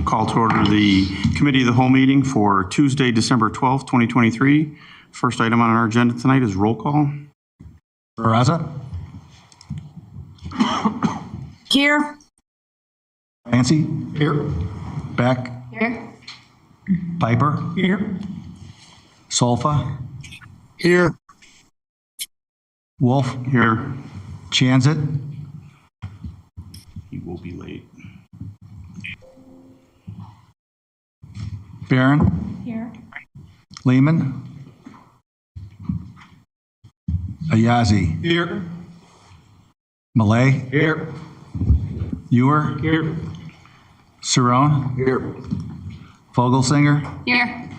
Call to order the Committee of the Whole meeting for Tuesday, December 12th, 2023. First item on our agenda tonight is roll call. Barraza? Here. Clancy? Here. Beck? Here. Piper? Here. Solfa? Here. Wolf? Here. Chanzit? He will be late. Barron? Here. Lehman? Ayazi? Here. Malay? Here. Ewer? Here. Cerrone? Here. Vogelsinger? Here.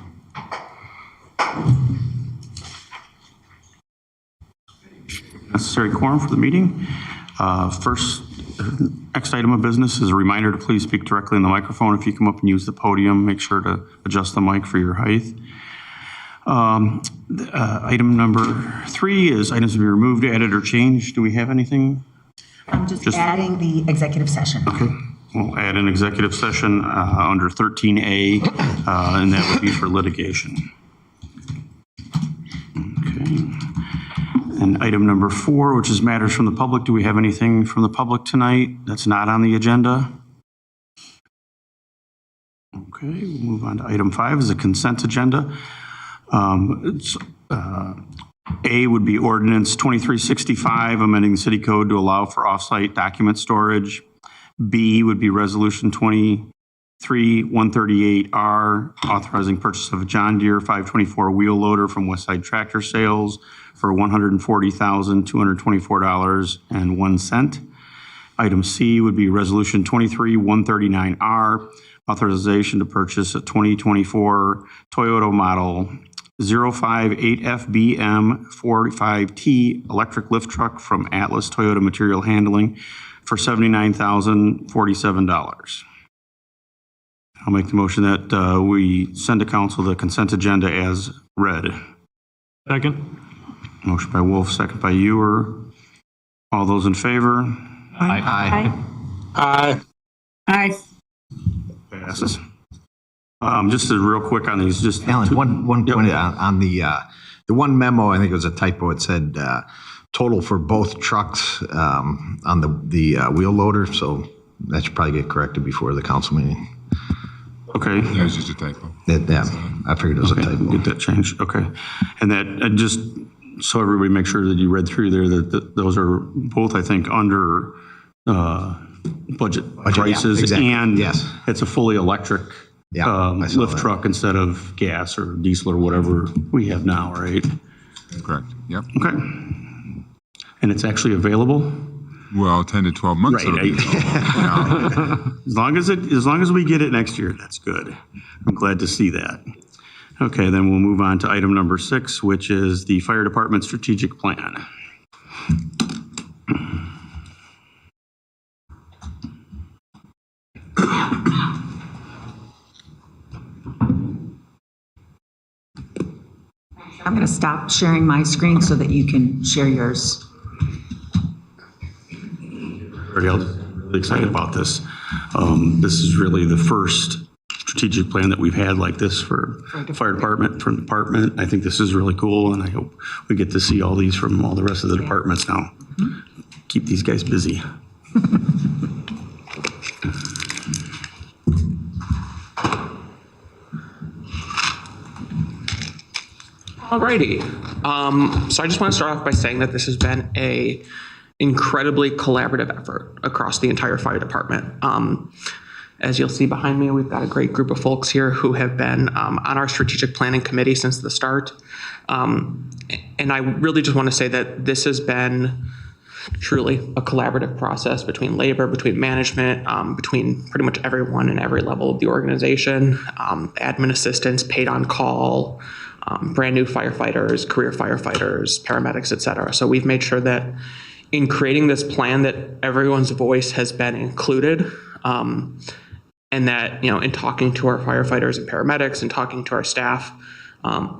Necessary quorum for the meeting. Next item of business is a reminder to please speak directly in the microphone. If you come up and use the podium, make sure to adjust the mic for your height. Item number 3 is items to be removed, added, or changed. Do we have anything? I'm just adding the executive session. Okay. We'll add an executive session under 13A, and that would be for litigation. Okay. And item number 4, which is matters from the public. Do we have anything from the public tonight that's not on the agenda? Okay, we'll move on to item 5 is a consent agenda. A would be ordinance 2365, amending the city code to allow for offsite document storage. B would be resolution 23138R, authorizing purchase of a John Deere 524 wheel loader from Westside Tractor Sales for $140,224.01. Item C would be resolution 23139R, authorization to purchase a 2024 Toyota model 058FBM 45T electric lift truck from Atlas Toyota Material Handling for $79,047. I'll make the motion that we send to council the consent agenda as read. Second. Motion by Wolf, second by Ewer. All those in favor? Aye. Aye. Aye. Passes. Just real quick on these, just Alan, one point on the one memo. I think it was a typo. It said total for both trucks on the wheel loader. So that should probably get corrected before the council meeting. Okay. That was just a typo. Yeah, I figured it was a typo. Get that changed. Okay. And that just so everybody make sure that you read through there that those are both, I think, under budget prices, yeah, exactly. and yes, it's a fully electric lift truck instead of gas or diesel or whatever we have now, right? Correct. Yep. Okay. And it's actually available? Well, 10 to 12 months. Right. As long as we get it next year, that's good. I'm glad to see that. Okay, then we'll move on to item number 6, which is the fire department strategic plan. I'm going to stop sharing my screen so that you can share yours. I'm really excited about this. This is really the first strategic plan that we've had like this for the fire department, from the department. I think this is really cool, and I hope we get to see all these from all the rest of the departments now. Keep these guys busy. Alrighty. So I just want to start off by saying that this has been a incredibly collaborative effort across the entire fire department. As you'll see behind me, we've got a great group of folks here who have been on our strategic planning committee since the start. And I really just want to say that this has been truly a collaborative process between labor, between management, between pretty much everyone in every level of the organization, admin assistants, paid on call, brand new firefighters, career firefighters, paramedics, et cetera. So we've made sure that in creating this plan that everyone's voice has been included, and that, you know, in talking to our firefighters and paramedics and talking to our staff,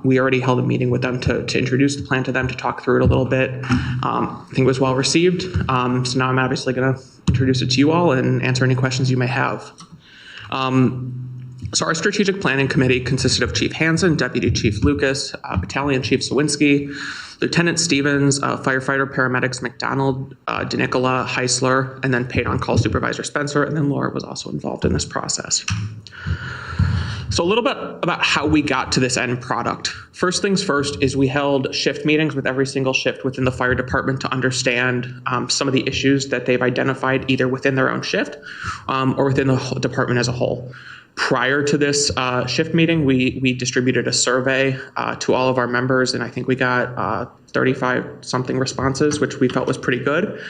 we already held a meeting with them to introduce the plan to them, to talk through it a little bit. I think it was well received. So now I'm obviously going to introduce it to you all and answer any questions you may have. So our strategic planning committee consisted of Chief Hansen, Deputy Chief Lucas, Battalion Chief Sawinski, Lieutenant Stevens, firefighter paramedics McDonald, DeNicola, Heisler, and then paid on-call supervisor Spencer, and then Laura was also involved in this process. So a little bit about how we got to this end product. First things first is we held shift meetings with every single shift within the fire department to understand some of the issues that they've identified either within their own shift or within the whole department as a whole. Prior to this shift meeting, we distributed a survey to all of our members, and I think we got 35-something responses, which we felt was pretty good.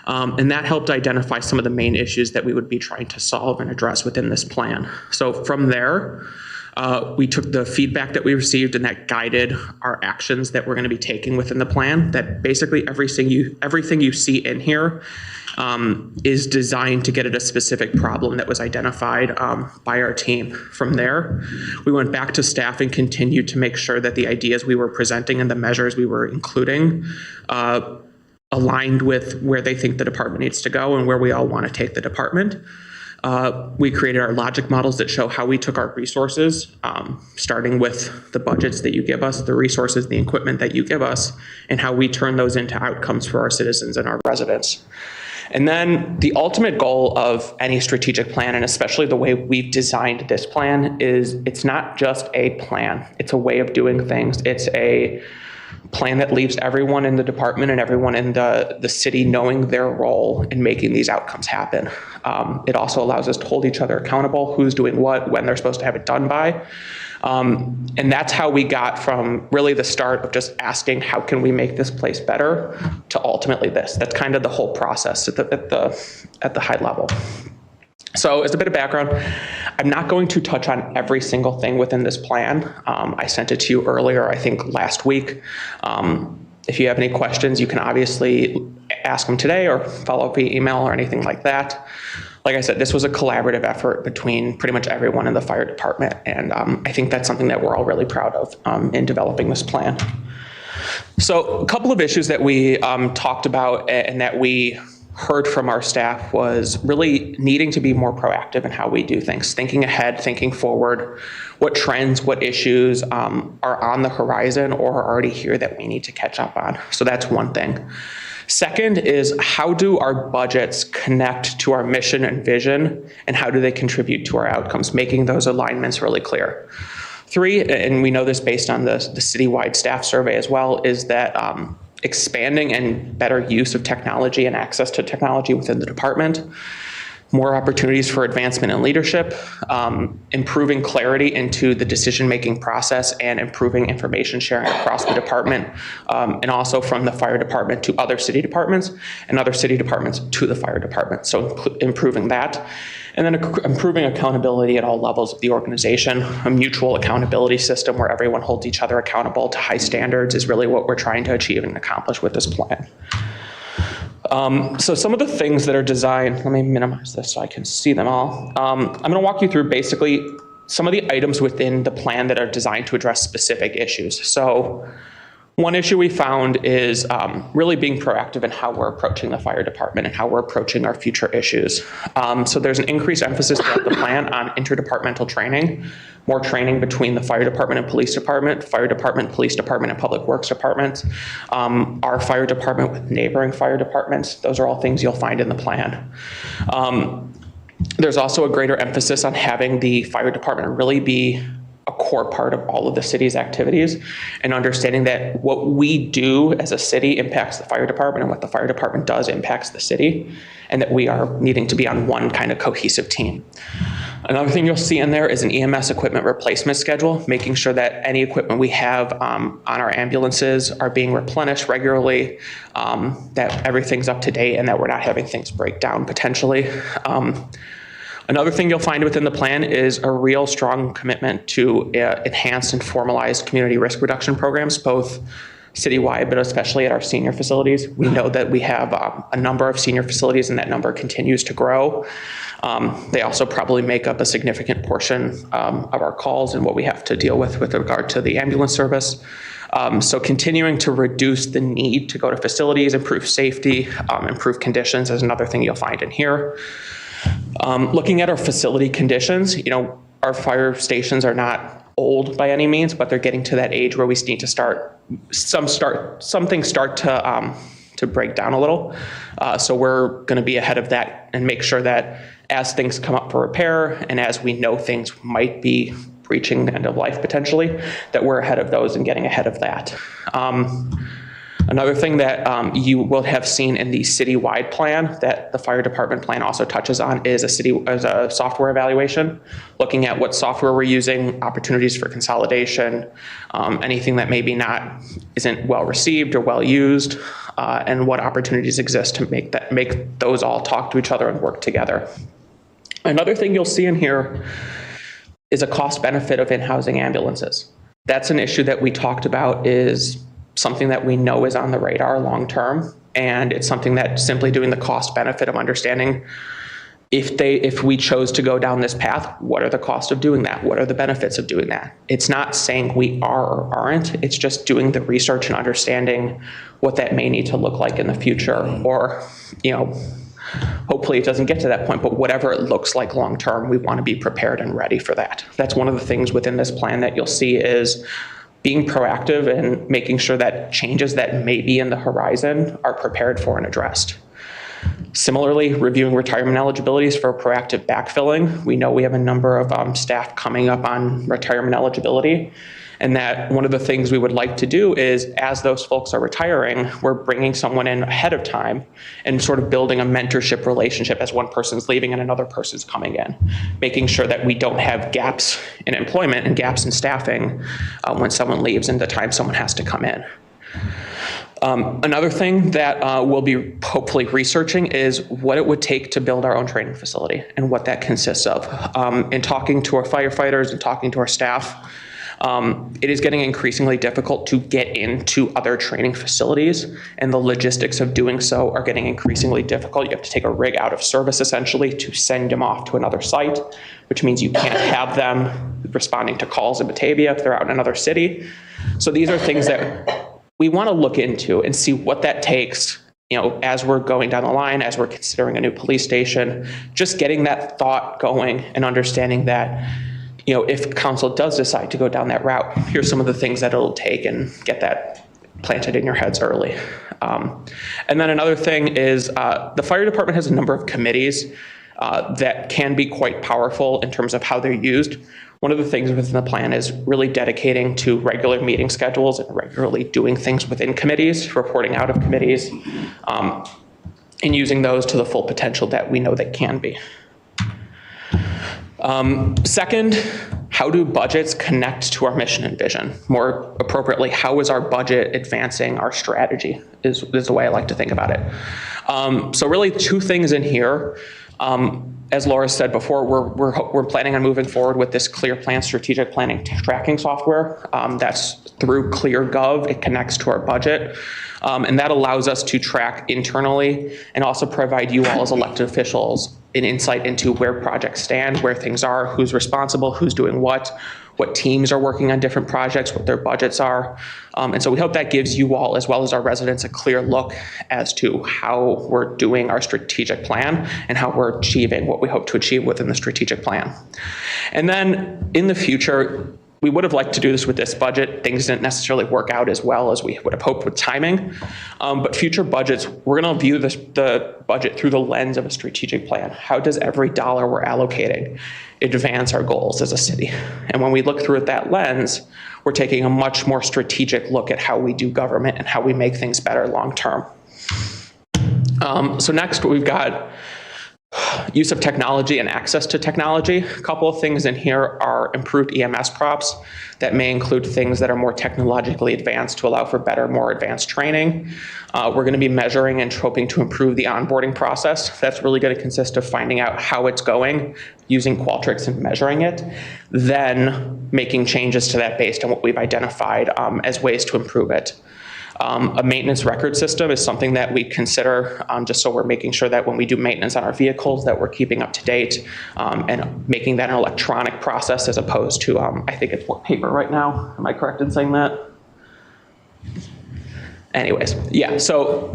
And that helped identify some of the main issues that we would be trying to solve and address within this plan. So from there, we took the feedback that we received and that guided our actions that we're going to be taking within the plan. That basically everything you see in here is designed to get at a specific problem that was identified by our team. From there, we went back to staff and continued to make sure that the ideas we were presenting and the measures we were including aligned with where they think the department needs to go and where we all want to take the department. We created our logic models that show how we took our resources, starting with the budgets that you give us, the resources, the equipment that you give us, and how we turn those into outcomes for our citizens and our residents. And then the ultimate goal of any strategic plan, and especially the way we've designed this plan, is it's not just a plan. It's a way of doing things. It's a plan that leaves everyone in the department and everyone in the city knowing their role in making these outcomes happen. It also allows us to hold each other accountable, who's doing what, when they're supposed to have it done by. And that's how we got from really the start of just asking, how can we make this place better, to ultimately this. That's kind of the whole process at the high level. So as a bit of background, I'm not going to touch on every single thing within this plan. I sent it to you earlier, I think last week. If you have any questions, you can obviously ask them today or follow up via email or anything like that. Like I said, this was a collaborative effort between pretty much everyone in the fire department, and I think that's something that we're all really proud of in developing this plan. So a couple of issues that we talked about and that we heard from our staff was really needing to be more proactive in how we do things, thinking ahead, thinking forward, what trends, what issues are on the horizon or are already here that we need to catch up on. So that's one thing. Second is, how do our budgets connect to our mission and vision, and how do they contribute to our outcomes, making those alignments really clear. Three, and we know this based on the citywide staff survey as well, is that expanding and better use of technology and access to technology within the department, more opportunities for advancement and leadership, improving clarity into the decision-making process and improving information sharing across the department, and also from the fire department to other city departments and other city departments to the fire department. So improving that. And then improving accountability at all levels of the organization. A mutual accountability system where everyone holds each other accountable to high standards is really what we're trying to achieve and accomplish with this plan. So some of the things that are designed, let me minimize this so I can see them all. I'm going to walk you through basically some of the items within the plan that are designed to address specific issues. So one issue we found is really being proactive in how we're approaching the fire department and how we're approaching our future issues. So there's an increased emphasis throughout the plan on interdepartmental training, more training between the fire department and police department, police department, and public works departments, our fire department with neighboring fire departments. Those are all things you'll find in the plan. There's also a greater emphasis on having the fire department really be a core part of all of the city's activities, and understanding that what we do as a city impacts the fire department and what the fire department does impacts the city, and that we are needing to be on one kind of cohesive team. Another thing you'll see in there is an EMS equipment replacement schedule, making sure that any equipment we have on our ambulances are being replenished regularly, that everything's up to date, and that we're not having things break down potentially. Another thing you'll find within the plan is a real strong commitment to enhanced and formalized community risk reduction programs, both citywide, but especially at our senior facilities. We know that we have a number of senior facilities, and that number continues to grow. They also probably make up a significant portion of our calls and what we have to deal with regard to the ambulance service. So continuing to reduce the need to go to facilities, improve safety, improve conditions is another thing you'll find in here. Looking at our facility conditions, our fire stations are not old by any means, but they're getting to that age where we need to some things start to break down a little. So we're going to be ahead of that and make sure that as things come up for repair and as we know things might be reaching the end of life potentially, that we're ahead of those and getting ahead of that. Another thing that you will have seen in the citywide plan that the fire department plan also touches on is a software evaluation, looking at what software we're using, opportunities for consolidation, anything that maybe isn't well received or well used, and what opportunities exist to make those all talk to each other and work together. Another thing you'll see in here is a cost benefit of in-housing ambulances. That's an issue that we talked about, is something that we know is on the radar long term, and it's something that simply doing the cost benefit of understanding if we chose to go down this path, what are the costs of doing that? What are the benefits of doing that? It's not saying we are or aren't, it's just doing the research and understanding what that may need to look like in the future, or hopefully it doesn't get to that point, but whatever it looks like long term, we want to be prepared and ready for that. That's one of the things within this plan that you'll see is being proactive and making sure that changes that may be in the horizon are prepared for and addressed. Similarly, reviewing retirement eligibilities for proactive backfilling. We know we have a number of staff coming up on retirement eligibility, and that one of the things we would like to do is, as those folks are retiring, we're bringing someone in ahead of time and sort of building a mentorship relationship as one person's leaving and another person's coming in, making sure that we don't have gaps in employment and gaps in staffing when someone leaves and the time someone has to come in. Another thing that we'll be hopefully researching is what it would take to build our own training facility and what that consists of. In talking to our firefighters and talking to our staff, it is getting increasingly difficult to get into other training facilities, and the logistics of doing so are getting increasingly difficult. You have to take a rig out of service essentially to send them off to another site, which means you can't have them responding to calls in Batavia if they're out in another city. So these are things that we want to look into and see what that takes, as we're going down the line, as we're considering a new police station, just getting that thought going and understanding that if council does decide to go down that route, here's some of the things that it'll take, and get that planted in your heads early. And then another thing is the fire department has a number of committees that can be quite powerful in terms of how they're used. One of the things within the plan is really dedicating to regular meeting schedules and regularly doing things within committees, reporting out of committees, and using those to the full potential that we know they can be. Second, how do budgets connect to our mission and vision? More appropriately, how is our budget advancing our strategy is the way I like to think about it. So really two things in here. As Laura said before, we're planning on moving forward with this Clear Plan strategic planning tracking software. That's through ClearGov. It connects to our budget. And that allows us to track internally and also provide you all as elected officials an insight into where projects stand, where things are, who's responsible, who's doing what teams are working on different projects, what their budgets are. And so we hope that gives you all, as well as our residents, a clear look as to how we're doing our strategic plan and how we're achieving what we hope to achieve within the strategic plan. And then in the future, we would have liked to do this with this budget. Things didn't necessarily work out as well as we would have hoped with timing. But future budgets, we're going to view the budget through the lens of a strategic plan. How does every dollar we're allocating advance our goals as a city? And when we look through it that lens, we're taking a much more strategic look at how we do government and how we make things better long term. So next, we've got use of technology and access to technology. A couple of things in here are improved EMS props that may include things that are more technologically advanced to allow for better, more advanced training. We're going to be measuring and hoping to improve the onboarding process. That's really going to consist of finding out how it's going, using Qualtrics and measuring it, then making changes to that based on what we've identified as ways to improve it. A maintenance record system is something that we consider just so we're making sure that when we do maintenance on our vehicles that we're keeping up to date and making that an electronic process as opposed to, I think it's more paper right now. Am I correct in saying that? Anyways, yeah, so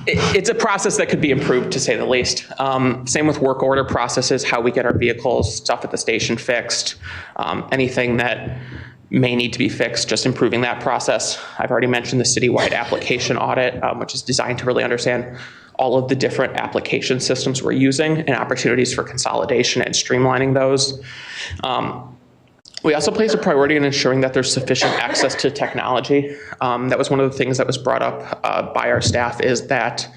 It's a process that could be improved, to say the least. Same with work order processes, how we get our vehicles, stuff at the station fixed, anything that may need to be fixed, just improving that process. I've already mentioned the citywide application audit, which is designed to really understand all of the different application systems we're using and opportunities for consolidation and streamlining those. We also place a priority in ensuring that there's sufficient access to technology. That was one of the things that was brought up by our staff, is that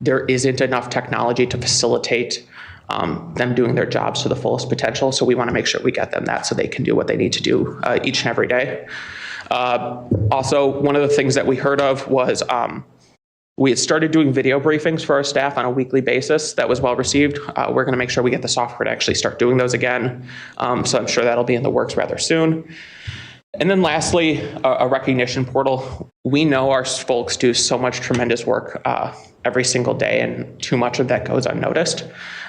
there isn't enough technology to facilitate them doing their jobs to the fullest potential. So we want to make sure we get them that so they can do what they need to do each and every day. Also, one of the things that we heard of was we had started doing video briefings for our staff on a weekly basis. That was well received. We're going to make sure we get the software to actually start doing those again. So I'm sure that'll be in the works rather soon. And then lastly, a recognition portal. We know our folks do so much tremendous work every single day, and too much of that goes unnoticed.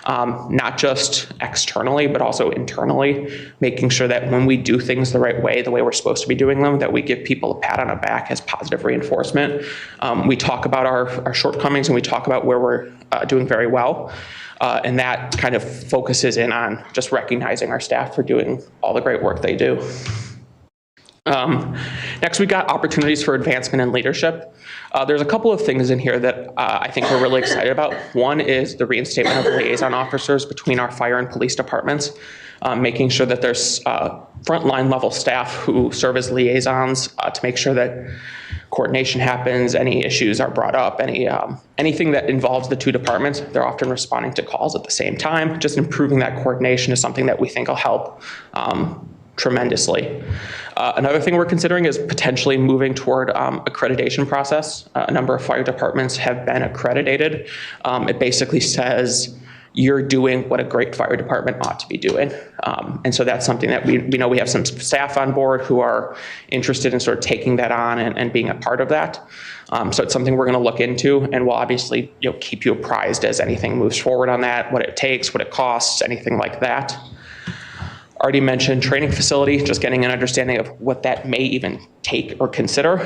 Not just externally, but also internally, making sure that when we do things the right way, the way we're supposed to be doing them, that we give people a pat on the back as positive reinforcement. We talk about our shortcomings, and we talk about where we're doing very well. And that kind of focuses in on just recognizing our staff for doing all the great work they do. Next, we got opportunities for advancement and leadership. There's a couple of things in here that I think we're really excited about. One is the reinstatement of liaison officers between our fire and police departments, making sure that there's frontline level staff who serve as liaisons to make sure that coordination happens, any issues are brought up, anything that involves the two departments. They're often responding to calls at the same time. Just improving that coordination is something that we think will help tremendously. Another thing we're considering is potentially moving toward accreditation process. A number of fire departments have been accredited. It basically says you're doing what a great fire department ought to be doing. And so that's something that we know we have some staff on board who are interested in sort of taking that on and being a part of that. So it's something we're going to look into, and we'll obviously keep you apprised as anything moves forward on that, what it takes, what it costs, anything like that. Already mentioned training facility, just getting an understanding of what that may even take or consider.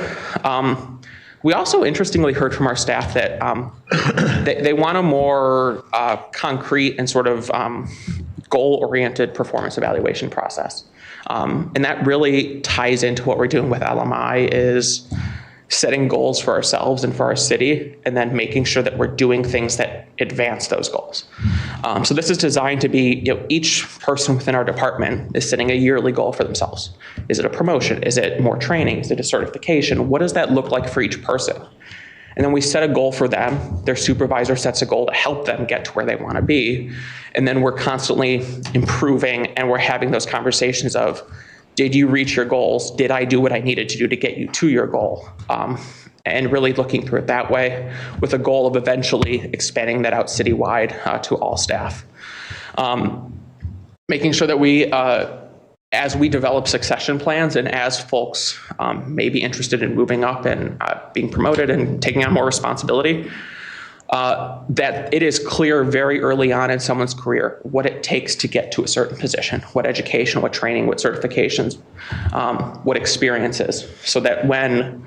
We also interestingly heard from our staff that they want a more concrete and sort of goal-oriented performance evaluation process. And that really ties into what we're doing with LMI, is setting goals for ourselves and for our city, and then making sure that we're doing things that advance those goals. So this is designed to be, each person within our department is setting a yearly goal for themselves. Is it a promotion? Is it more training? Is it a certification? What does that look like for each person? And then we set a goal for them. Their supervisor sets a goal to help them get to where they want to be. And then we're constantly improving, and we're having those conversations of, did you reach your goals? Did I do what I needed to do to get you to your goal? And really looking through it that way, with a goal of eventually expanding that out citywide to all staff. Making sure that we, as we develop succession plans, and as folks may be interested in moving up and being promoted and taking on more responsibility, that it is clear very early on in someone's career what it takes to get to a certain position, what education, what training, what certifications, what experiences, so that when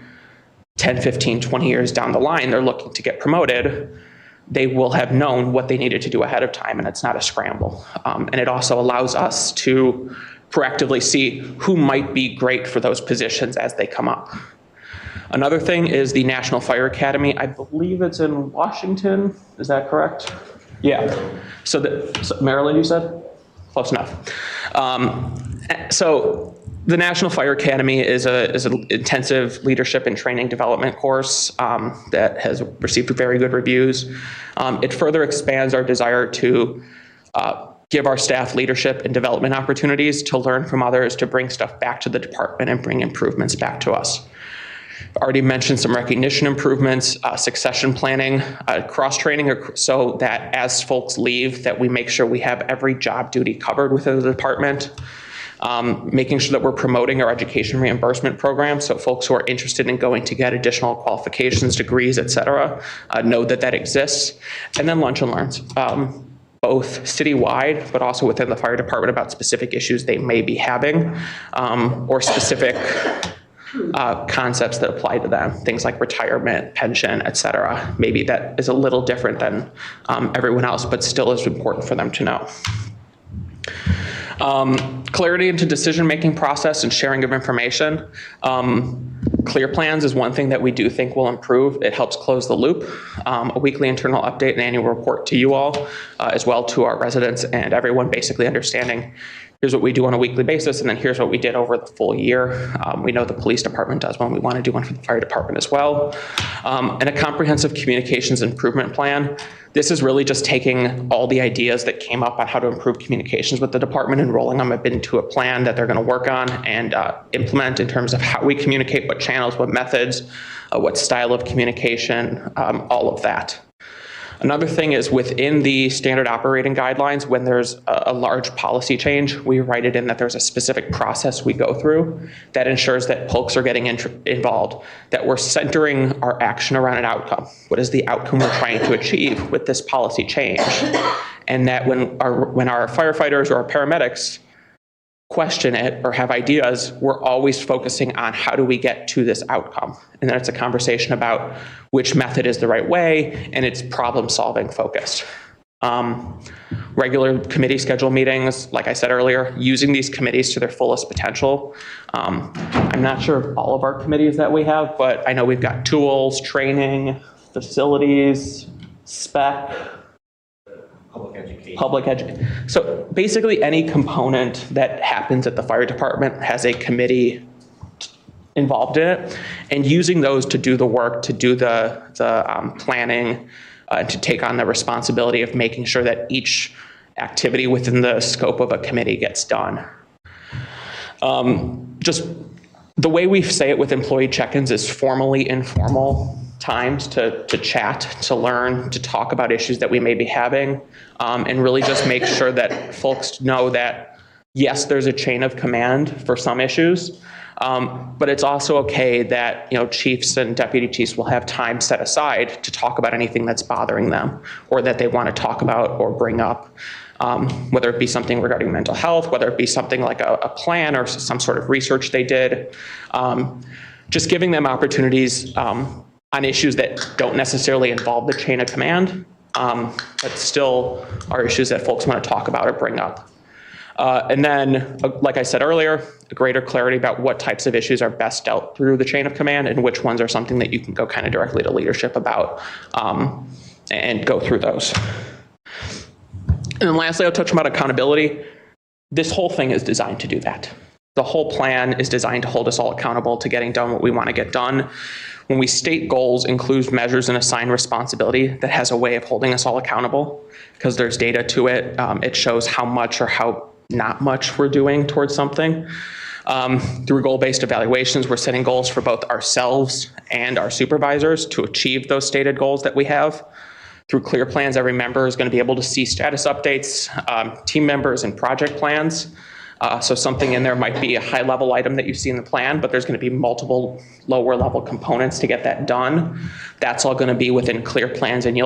10, 15, 20 years down the line, they're looking to get promoted, they will have known what they needed to do ahead of time, and it's not a scramble. And it also allows us to proactively see who might be great for those positions as they come up. Another thing is the National Fire Academy. I believe it's in Washington. Is that correct? Yeah. So Maryland, you said? Close enough. So the National Fire Academy is an intensive leadership and training development course that has received very good reviews. It further expands our desire to give our staff leadership and development opportunities to learn from others, to bring stuff back to the department and bring improvements back to us. Already mentioned some recognition improvements, succession planning, cross-training, so that as folks leave, that we make sure we have every job duty covered within the department. Making sure that we're promoting our education reimbursement program, so folks who are interested in going to get additional qualifications, degrees, et cetera, know that that exists. And then lunch and learns, both citywide, but also within the fire department, about specific issues they may be having, or specific concepts that apply to them, things like retirement, pension, et cetera. Maybe that is a little different than everyone else, but still is important for them to know. Clarity into decision-making process and sharing of information. Clear plans is one thing that we do think will improve. It helps close the loop. A weekly internal update and annual report to you all, as well to our residents and everyone, basically understanding here's what we do on a weekly basis, and then here's what we did over the full year. We know the police department does one. We want to do one for the fire department as well. And a comprehensive communications improvement plan. This is really just taking all the ideas that came up on how to improve communications with the department and rolling them up into a plan that they're going to work on and implement in terms of how we communicate, what channels, what methods, what style of communication, all of that. Another thing is within the standard operating guidelines, when there's a large policy change, we write it in that there's a specific process we go through that ensures that folks are getting involved, that we're centering our action around an outcome. What is the outcome we're trying to achieve with this policy change? And that when our firefighters or our paramedics question it or have ideas, we're always focusing on how do we get to this outcome. And then it's a conversation about which method is the right way, and it's problem-solving focused. Regular committee schedule meetings, like I said earlier, using these committees to their fullest potential. I'm not sure of all of our committees that we have, but I know we've got tools, training, facilities, spec, public education. So basically any component that happens at the fire department has a committee involved in it, and using those to do the work, to do the planning, to take on the responsibility of making sure that each activity within the scope of a committee gets done. Just the way we say it with employee check-ins is formally informal times to chat, to learn, to talk about issues that we may be having, and really just make sure that folks know that, yes, there's a chain of command for some issues, but it's also okay that chiefs and deputy chiefs will have time set aside to talk about anything that's bothering them or that they want to talk about or bring up, whether it be something regarding mental health, whether it be something like a plan or some sort of research they did. Just giving them opportunities on issues that don't necessarily involve the chain of command, but still are issues that folks want to talk about or bring up. And then, like I said earlier, a greater clarity about what types of issues are best dealt through the chain of command and which ones are something that you can go kind of directly to leadership about and go through those. And then lastly, I'll touch about accountability. This whole thing is designed to do that. The whole plan is designed to hold us all accountable to getting done what we want to get done. When we state goals, include measures and assign responsibility, that has a way of holding us all accountable because there's data to it. It shows how much or how not much we're doing towards something. Through goal-based evaluations, we're setting goals for both ourselves and our supervisors to achieve those stated goals that we have. Through clear plans, every member is going to be able to see status updates, team members, and project plans. So something in there might be a high-level item that you see in the plan, but there's going to be multiple lower-level components to get that done. That's all going to be within clear plans, and you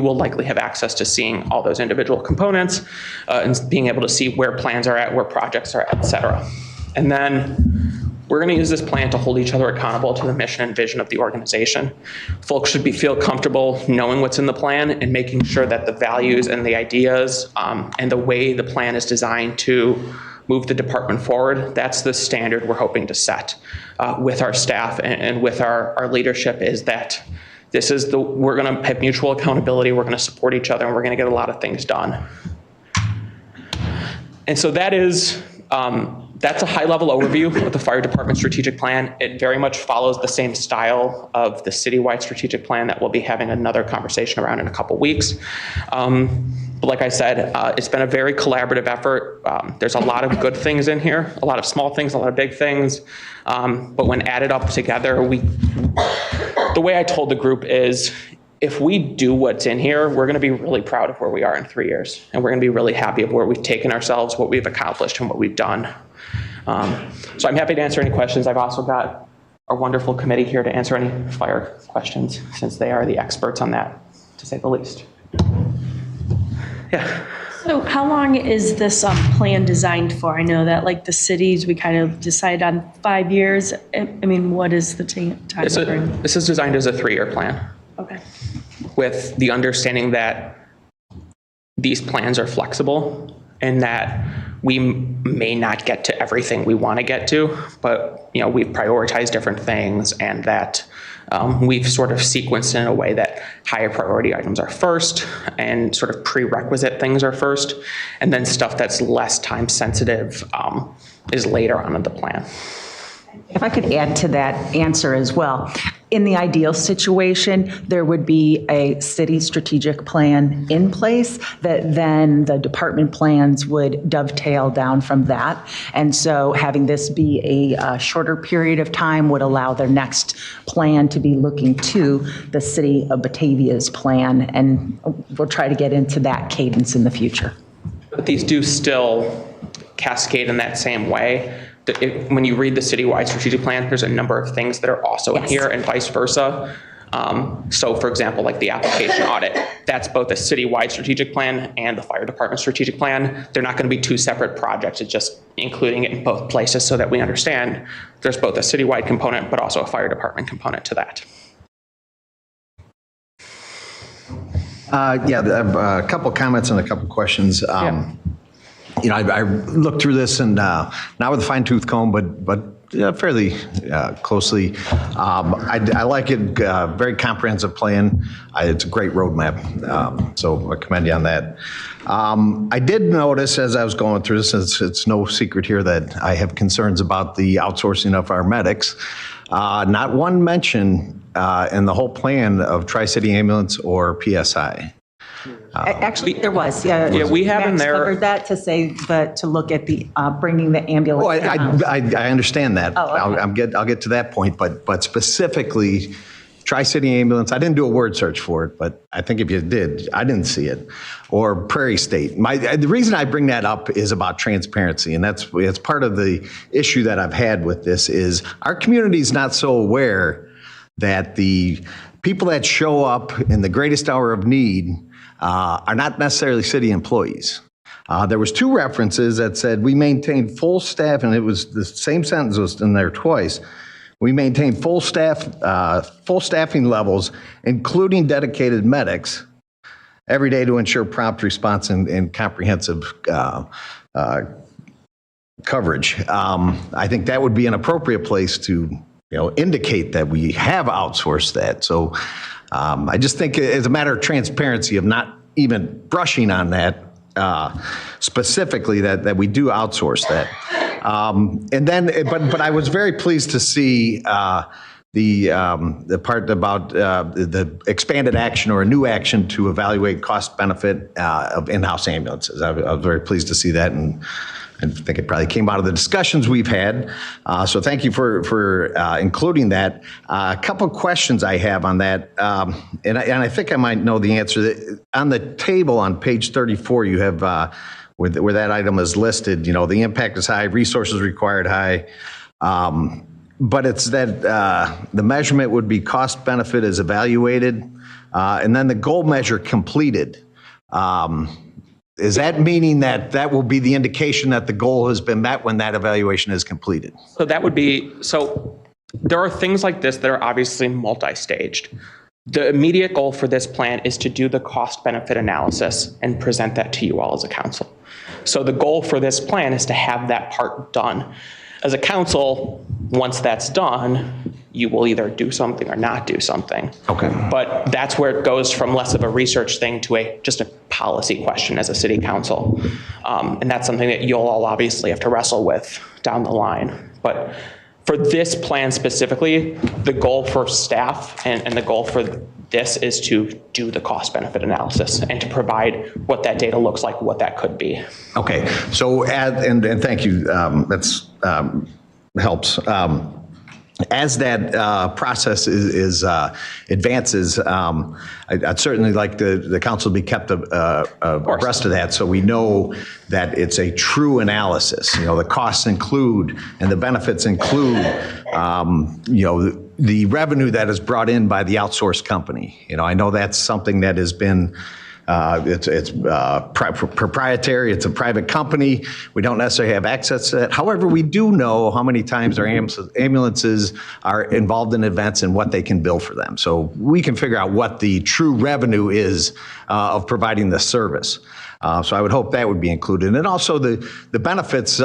will likely have access to seeing all those individual components and being able to see where plans are at, where projects are at, et cetera. And then we're going to use this plan to hold each other accountable to the mission and vision of the organization. Folks should feel comfortable knowing what's in the plan and making sure that the values and the ideas and the way the plan is designed to move the department forward, that's the standard we're hoping to set with our staff and with our leadership, is that we're going to have mutual accountability, we're going to support each other, and we're going to get a lot of things done. And so that's a high-level overview of the fire department strategic plan. It very much follows the same style of the citywide strategic plan that we'll be having another conversation around in a couple weeks. But like I said, it's been a very collaborative effort. There's a lot of good things in here, a lot of small things, a lot of big things. But when added up together, the way I told the group is, if we do what's in here, we're going to be really proud of where we are in 3 years. And we're going to be really happy of where we've taken ourselves, what we've accomplished, and what we've done. So I'm happy to answer any questions. I've also got our wonderful committee here to answer any fire questions, since they are the experts on that, to say the least. Yeah. So how long is this plan designed for? I know that like the cities, we kind of decide on 5 years. I mean, what is the time frame? This is designed as a 3-year plan Okay. with the understanding that these plans are flexible and that we may not get to everything we want to get to, but we prioritize different things, and that we've sort of sequenced in a way that higher priority items are first and sort of prerequisite things are first, and then stuff that's less time sensitive is later on in the plan. If I could add to that answer as well. In the ideal situation, there would be a city strategic plan in place that then the department plans would dovetail down from that. And so having this be a shorter period of time would allow their next plan to be looking to the city of Batavia's plan. And we'll try to get into that cadence in the future. But these do still cascade in that same way. When you read the citywide strategic plan, there's a number of things that are also in here and vice versa. So for example, like the application audit, that's both a citywide strategic plan and the fire department strategic plan. They're not going to be two separate projects. It's just including it in both places so that we understand there's both a citywide component, but also a fire department component to that. A couple comments and a couple questions. I looked through this and not with a fine tooth comb, but fairly closely. I like it. Very comprehensive plan. It's a great roadmap. So I commend you on that. I did notice as I was going through this, it's no secret here that I have concerns about the outsourcing of our medics. Not one mention in the whole plan of Tri-City Ambulance or PSI. Actually, there was. Yeah, we have in there. Covered that to say, but to look at the bringing the ambulance. Oh, I understand that. Oh, okay. I'll get to that point, but specifically, Tri-City Ambulance. I didn't do a word search for it, but I think if you did, I didn't see it. Or Prairie State. The reason I bring that up is about transparency, and it's part of the issue that I've had with this. Is our community is not so aware that the people that show up in the greatest hour of need are not necessarily city employees. There was 2 references that said we maintain full staff, and it was the same sentence was in there twice. We maintain full staffing levels, including dedicated medics, every day to ensure prompt response and comprehensive coverage. I think that would be an appropriate place to indicate that we have outsourced that. So I just think as a matter of transparency of not even brushing on that specifically, that we do outsource that. And then, but I was very pleased to see the part about the expanded action or a new action to evaluate cost benefit of in-house ambulances. I was very pleased to see that, and I think it probably came out of the discussions we've had. So thank you for including that. A couple of questions I have on that, and I think I might know the answer. On the table on page 34, you have where that item is listed, the impact is high, resources required high, but it's that the measurement would be cost benefit is evaluated, and then the goal measure completed. Is that meaning that will be the indication that the goal has been met when that evaluation is completed? So that would be, so there are things like this that are obviously multi-staged. The immediate goal for this plan is to do the cost benefit analysis and present that to you all as a council. So the goal for this plan is to have that part done. As a council, once that's done, you will either do something or not do something. Okay. But that's where it goes from less of a research thing to just a policy question as a city council. And that's something that you'll all obviously have to wrestle with down the line. But for this plan specifically, the goal for staff and the goal for this is to do the cost benefit analysis and to provide what that data looks like, what that could be. Okay. So, and thank you. That's helps. As that process is advances, I'd certainly like the council to be kept abreast of that, so we know that it's a true analysis. The costs include and the benefits include, the revenue that is brought in by the outsourced company. I know that's something that has been proprietary. It's a private company. We don't necessarily have access to that. However, we do know how many times our ambulances are involved in events and what they can bill for them. So we can figure out what the true revenue is of providing the service. So I would hope that would be included. And also the benefits,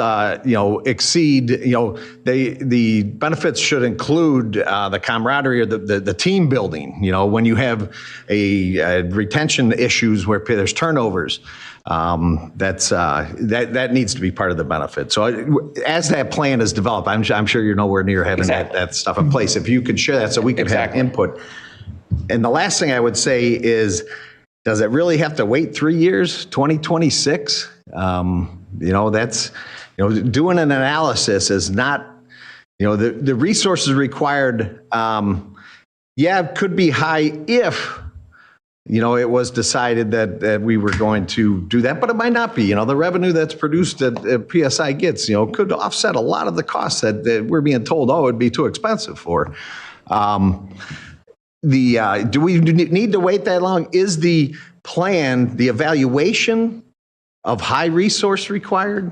exceed, the benefits should include the camaraderie or the team building. When you have a retention issues where there's turnovers, that needs to be part of the benefit. So as that plan is developed, I'm sure you're nowhere near having that stuff in place. If you could share that so we could have input. And the last thing I would say is, does it really have to wait 3 years, 2026? That's, doing an analysis is not, the resources required, could be high if, it was decided that we were going to do that, but it might not be. The revenue that's produced that PSI gets, could offset a lot of the costs that we're being told, it'd be too expensive for. Do we need to wait that long? Is the plan, the evaluation of high resource required?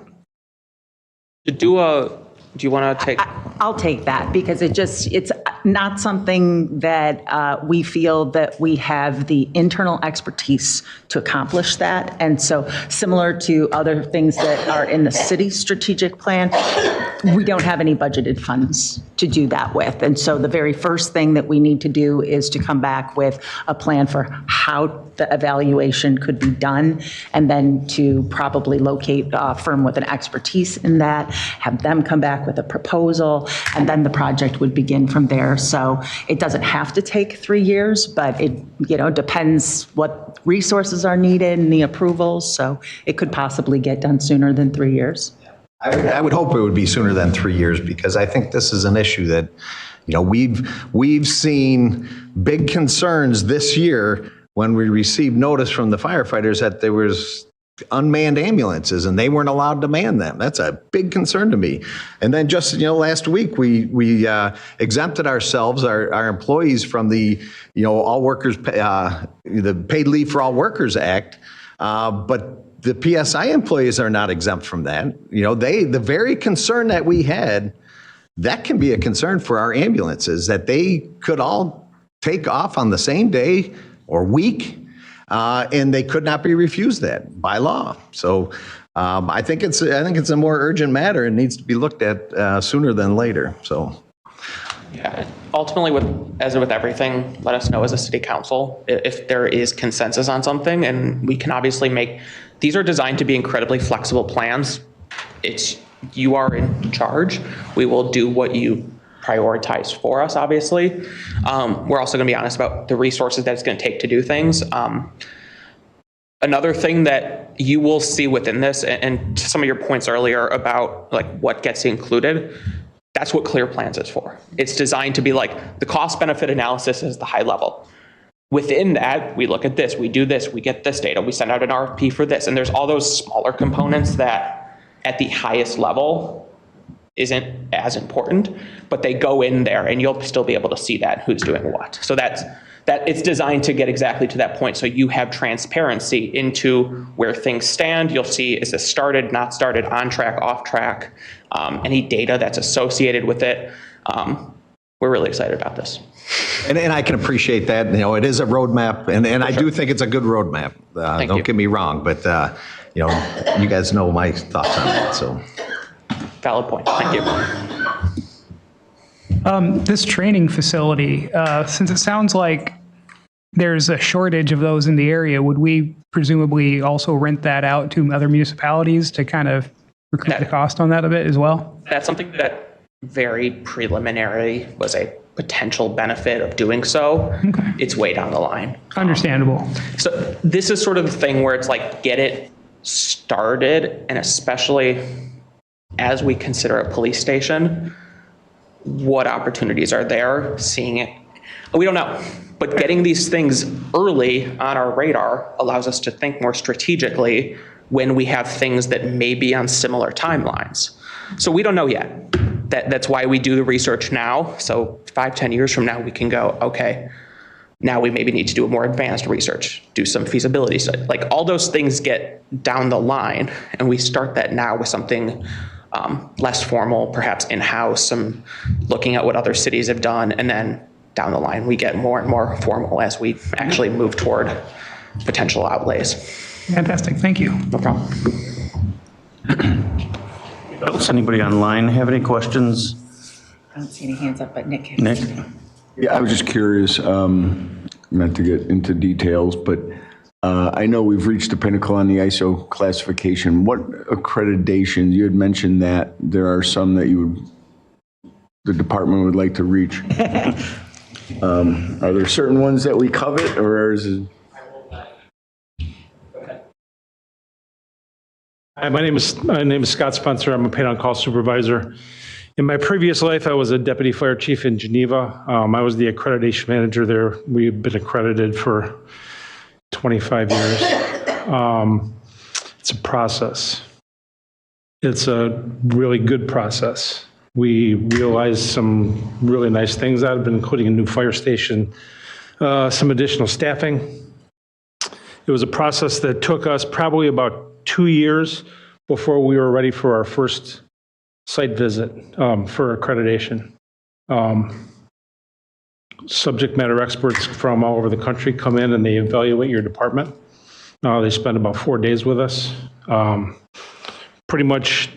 Do you want to take? I'll take that because it's not something that we feel that we have the internal expertise to accomplish that. And so similar to other things that are in the city strategic plan, we don't have any budgeted funds to do that with. And so the very first thing that we need to do is to come back with a plan for how the evaluation could be done, and then to probably locate a firm with an expertise in that, have them come back with a proposal, and then the project would begin from there. So it doesn't have to take 3 years, but it depends what resources are needed and the approvals. So it could possibly get done sooner than 3 years. I would hope it would be sooner than 3 years, because I think this is an issue that, we've seen big concerns this year when we received notice from the firefighters that there was unmanned ambulances and they weren't allowed to man them. That's a big concern to me. And then just, last week we exempted ourselves, our employees from the, all workers, the Paid Leave for All Workers Act. But the PSI employees are not exempt from that. The very concern that we had, that can be a concern for our ambulances, that they could all take off on the same day or week, and they could not be refused that by law. So I think it's a more urgent matter and needs to be looked at sooner than later. So. Yeah, ultimately, as with everything, let us know as a city council if there is consensus on something, and we can obviously these are designed to be incredibly flexible plans. You are in charge. We will do what you prioritize for us, obviously. We're also going to be honest about the resources that it's going to take to do things. Another thing that you will see within this, and to some of your points earlier about what gets included, that's what Clear Plans is for. It's designed to be the cost benefit analysis is the high level. Within that, we look at this, we do this, we get this data, we send out an RFP for this, and there's all those smaller components that at the highest level isn't as important, but they go in there and you'll still be able to see that who's doing what. So that it's designed to get exactly to that point. So you have transparency into where things stand. You'll see, is this started, not started, on track, off track, any data that's associated with it. We're really excited about this. And I can appreciate that. It is a roadmap, and I do think it's a good roadmap. Don't get me wrong, but you guys know my thoughts on that. So. Valid point. Thank you. This training facility, since it sounds like there's a shortage of those in the area, would we presumably also rent that out to other municipalities to kind of recoup the cost on that a bit as well? That's something that very preliminary was a potential benefit of doing so. Okay. It's way down the line. Understandable. So this is sort of the thing where it's get it started, and especially as we consider a police station, what opportunities are there? Seeing it, we don't know. But getting these things early on our radar allows us to think more strategically when we have things that may be on similar timelines. So we don't know yet. That's why we do the research now. So 5-10 years from now, we can go, okay, Now we maybe need to do more advanced research, do some feasibility study. Like all those things get down the line, and we start that now with something less formal, perhaps in-house, some looking at what other cities have done, and then down the line we get more and more formal as we actually move toward potential outlays. Fantastic. Thank you. No problem. Else, anybody online have any questions? I don't see any hands up, but Nick has. Nick? Yeah, I was just curious, not to get into details, but I know we've reached the pinnacle on the ISO classification. What accreditations, you had mentioned that there are some that the department would like to reach. Are there certain ones that we covet, or is it? Hi, my name is Scott Spencer. I'm a paid-on-call supervisor. In my previous life, I was a deputy fire chief in Geneva. I was the accreditation manager there. We've been accredited for 25 years. It's a process. It's a really good process. We realized some really nice things out of it, including a new fire station, some additional staffing. It was a process that took us probably about 2 years before we were ready for our first site visit for accreditation. Subject matter experts from all over the country come in and they evaluate your department. They spend about 4 days with us, pretty much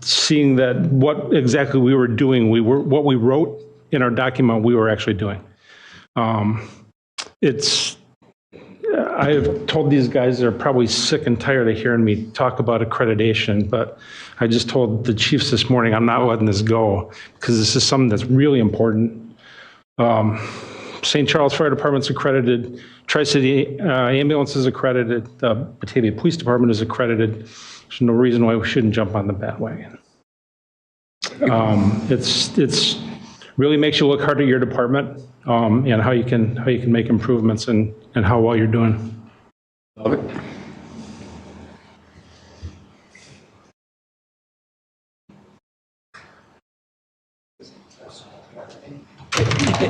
seeing that what exactly we were doing, what we wrote in our document, we were actually doing. I've told these guys they're probably sick and tired of hearing me talk about accreditation, but I just told the chiefs this morning, I'm not letting this go because this is something that's really important. St. Charles Fire Department's accredited, Tri-City Ambulance is accredited, the Batavia Police Department is accredited. There's no reason why we shouldn't jump on the bandwagon. It's really makes you look hard at your department and how you can make improvements and how well you're doing. Love it.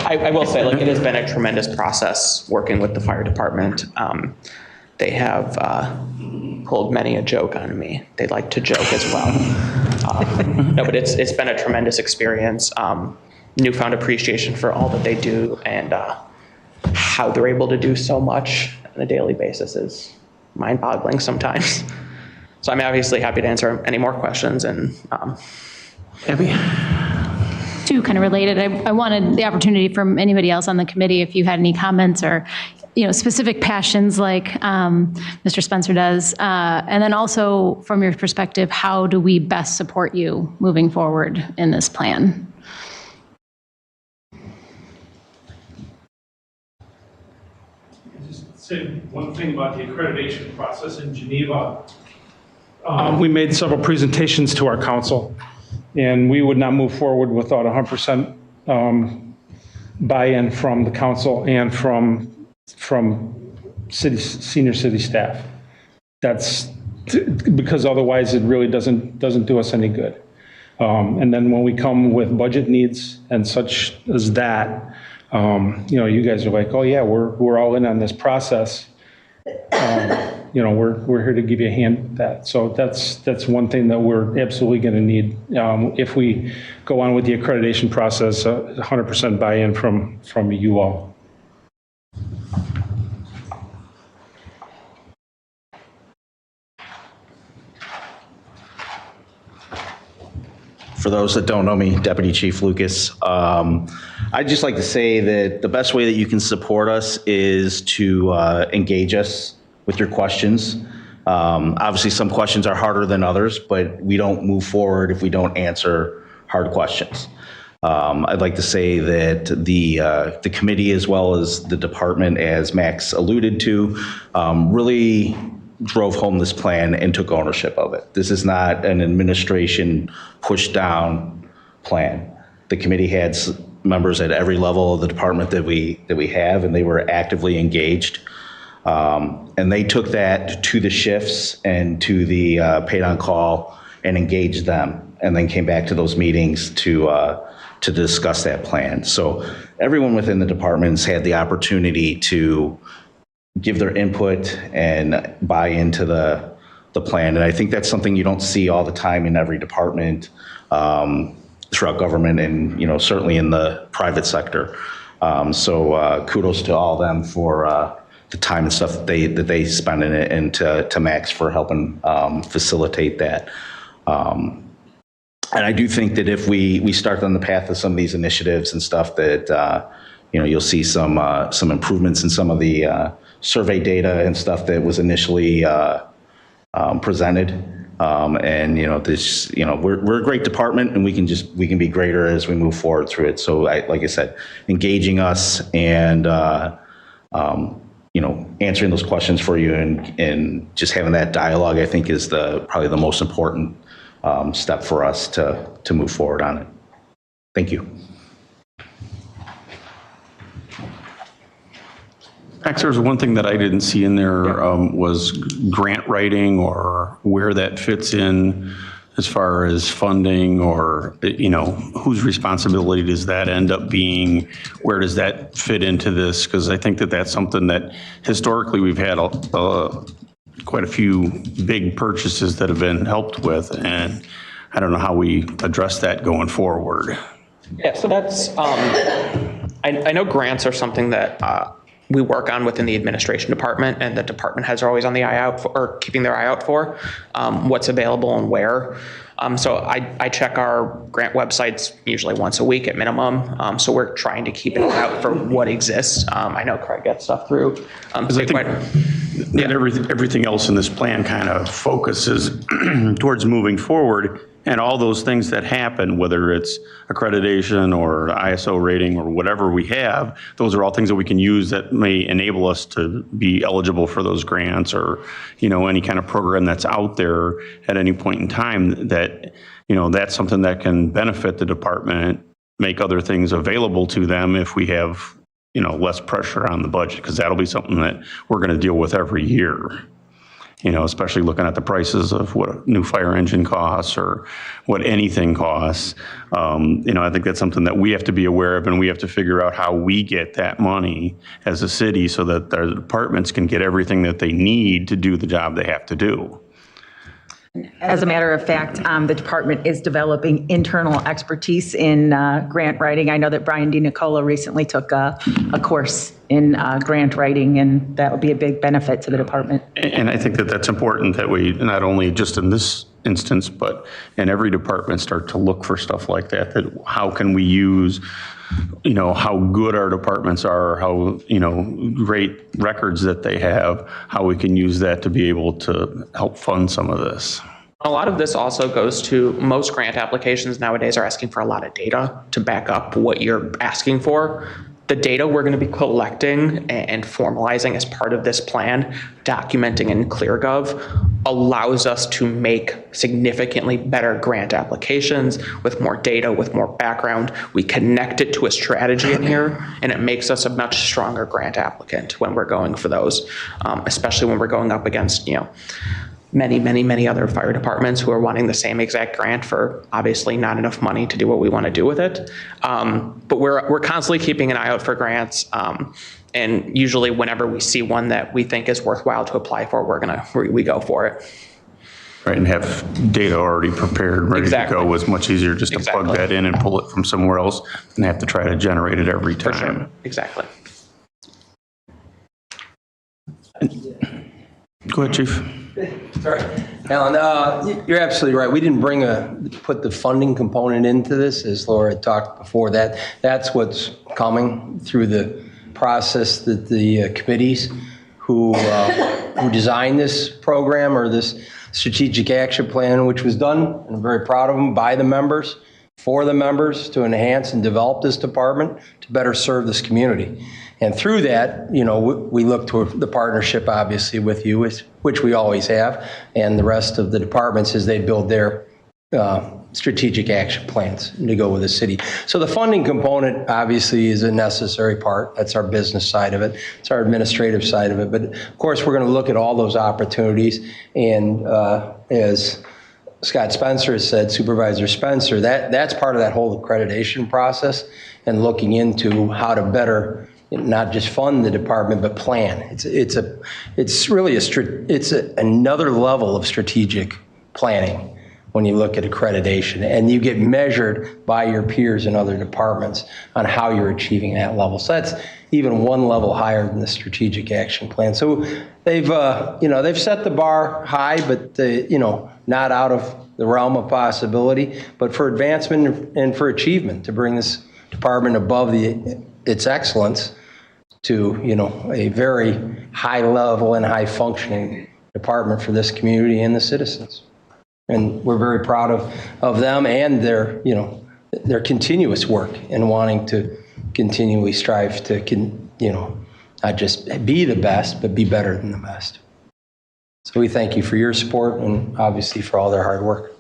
I will say, like, it has been a tremendous process working with the fire department. They have pulled many a joke on me. They like to joke as well. No, but it's been a tremendous experience. Newfound appreciation for all that they do and how they're able to do so much on a daily basis is mind-boggling sometimes. So I'm obviously happy to answer any more questions. And Abby? Two kind of related. I wanted the opportunity from anybody else on the committee if you had any comments or specific passions like Mr. Spencer does. And then also from your perspective, how do we best support you moving forward in this plan? Say one thing about the accreditation process in Geneva. We made several presentations to our council, and we would not move forward without 100% buy-in from the council and from senior city staff. That's because otherwise it really doesn't do us any good. And then when we come with budget needs and such as that, you guys are like, oh yeah, we're all in on this process. We're here to give you a hand with that. So that's one thing that we're absolutely going to need if we go on with the accreditation process. 100% buy-in from you all. For those that don't know me, Deputy Chief Lucas. I'd just like to say that the best way that you can support us is to engage us with your questions. Obviously, some questions are harder than others, but we don't move forward if we don't answer hard questions. I'd like to say that the committee, as well as the department, as Max alluded to, really drove home this plan and took ownership of it. This is not an administration push down plan. The committee had members at every level of the department that we have, and they were actively engaged. And they took that to the shifts and to the paid on call and engaged them, and then came back to those meetings to discuss that plan. So everyone within the departments had the opportunity to give their input and buy into the plan. And I think that's something you don't see all the time in every department throughout government, and certainly in the private sector. So kudos to all of them for the time and stuff that they spend in it, and to Max for helping facilitate that. And I do think that if we start on the path of some of these initiatives and stuff, that you'll see some improvements in some of the survey data and stuff that was initially presented. And we're a great department, and we can be greater as we move forward through it. So like I said, engaging us and answering those questions for you, and just having that dialogue, I think, is probably the most important step for us to move forward on it. Thank you. Max, there was one thing that I didn't see in there was grant writing, or where that fits in as far as funding, or, whose responsibility does that end up being? Where does that fit into this? Because I think that that's something that historically we've had quite a few big purchases that have been helped with, and I don't know how we address that going forward. Yeah, so that's, I know grants are something that we work on within the administration department, and the department heads are always on the eye out for, or keeping their eye out for what's available and where. So I check our grant websites usually once a week at minimum. So we're trying to keep an eye out for what exists. I know Craig gets stuff through. Everything else in this plan kind of focuses towards moving forward, and all those things that happen, whether it's accreditation or ISO rating or whatever we have, those are all things that we can use that may enable us to be eligible for those grants, or any kind of program that's out there at any point in time, that that's something that can benefit the department, make other things available to them if we have less pressure on the budget, because that'll be something that we're going to deal with every year. Especially looking at the prices of what a new fire engine costs, or what anything costs. I think that's something that we have to be aware of, and we have to figure out how we get that money as a city, so that our departments can get everything that they need to do the job they have to do. As a matter of fact, the department is developing internal expertise in grant writing. I know that Brian DiNicola recently took a course in grant writing, and that would be a big benefit to the department. And I think that that's important, that we not only just in this instance, but in every department, start to look for stuff like that, that how can we use how good our departments are, how, great records that they have, how we can use that to be able to help fund some of this. A lot of this also goes to, most grant applications nowadays are asking for a lot of data to back up what you're asking for. The data we're going to be collecting and formalizing as part of this plan, documenting in ClearGov, allows us to make significantly better grant applications with more data, with more background. We connect it to a strategy in here, and it makes us a much stronger grant applicant when we're going for those, especially when we're going up against, many other fire departments who are wanting the same exact grant for obviously not enough money to do what we want to do with it. But we're constantly keeping an eye out for grants. And usually whenever we see one that we think is worthwhile to apply for, we go for it. Right, and have data already prepared, ready to go. It's much easier just to plug that in and pull it from somewhere else than have to try to generate it every time. For sure. Exactly. Go ahead, Chief. Sorry, Alan, you're absolutely right. We didn't put the funding component into this, as Laura had talked before. That's what's coming through the process, that the committees who designed this program, or this strategic action plan, which was done, and I'm very proud of them, by the members, for the members, to enhance and develop this department to better serve this community. And through that, we look to the partnership, obviously, with you, which we always have, and the rest of the departments as they build their strategic action plans to go with the city. So the funding component, obviously, is a necessary part. That's our business side of it. It's our administrative side of it. But of course, we're going to look at all those opportunities, and as Scott Spencer has said, Supervisor Spencer, that's part of that whole accreditation process and looking into how to better not just fund the department, but plan. It's really another level of strategic planning when you look at accreditation, and you get measured by your peers in other departments on how you're achieving that level. So that's even one level higher than the strategic action plan. So they've set the bar high, but not out of the realm of possibility, but for advancement and for achievement to bring this department above its excellence to a very high level and high functioning department for this community and the citizens. And we're very proud of them and their continuous work in wanting to continually strive to not just be the best, but be better than the best. So we thank you for your support and obviously for all their hard work.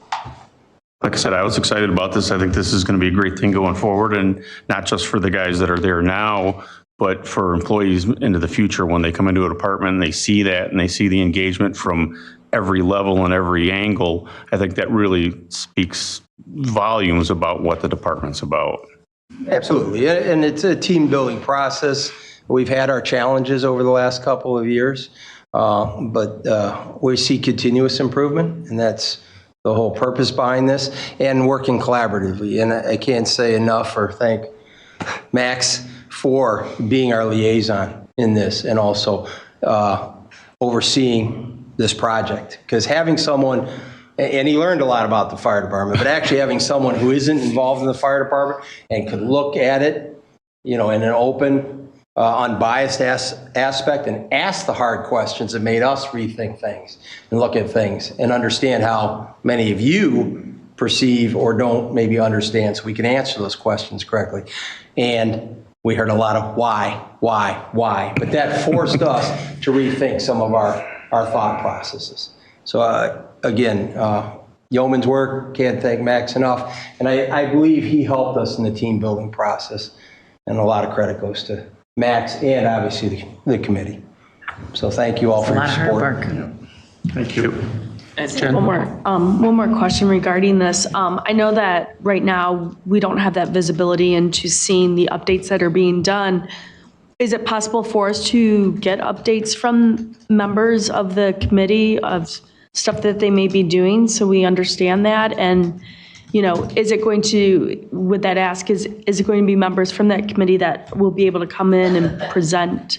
Like I said, I was excited about this. I think this is going to be a great thing going forward, and not just for the guys that are there now, but for employees into the future when they come into a department and they see that and they see the engagement from every level and every angle. I think that really speaks volumes about what the department's about. Absolutely, and it's a team building process. We've had our challenges over the last couple of years, but we see continuous improvement, and that's the whole purpose behind this, and working collaboratively. And I can't say enough or thank Max for being our liaison in this and also overseeing this project. Because having someone, and he learned a lot about the fire department, but actually having someone who isn't involved in the fire department and could look at it, in an open, unbiased aspect and ask the hard questions that made us rethink things and look at things and understand how many of you perceive or don't maybe understand, so we can answer those questions correctly. And we heard a lot of why, but that forced us to rethink some of our thought processes. So again, yeoman's work, can't thank Max enough. And I believe he helped us in the team building process. And a lot of credit goes to Max and obviously the committee. So thank you all for your support. A lot of hard work. Thank you. And Jen? One more question regarding this. I know that right now we don't have that visibility into seeing the updates that are being done. Is it possible for us to get updates from members of the committee of stuff that they may be doing so we understand that? And, is it going to, would that ask, is it going to be members from that committee that will be able to come in and present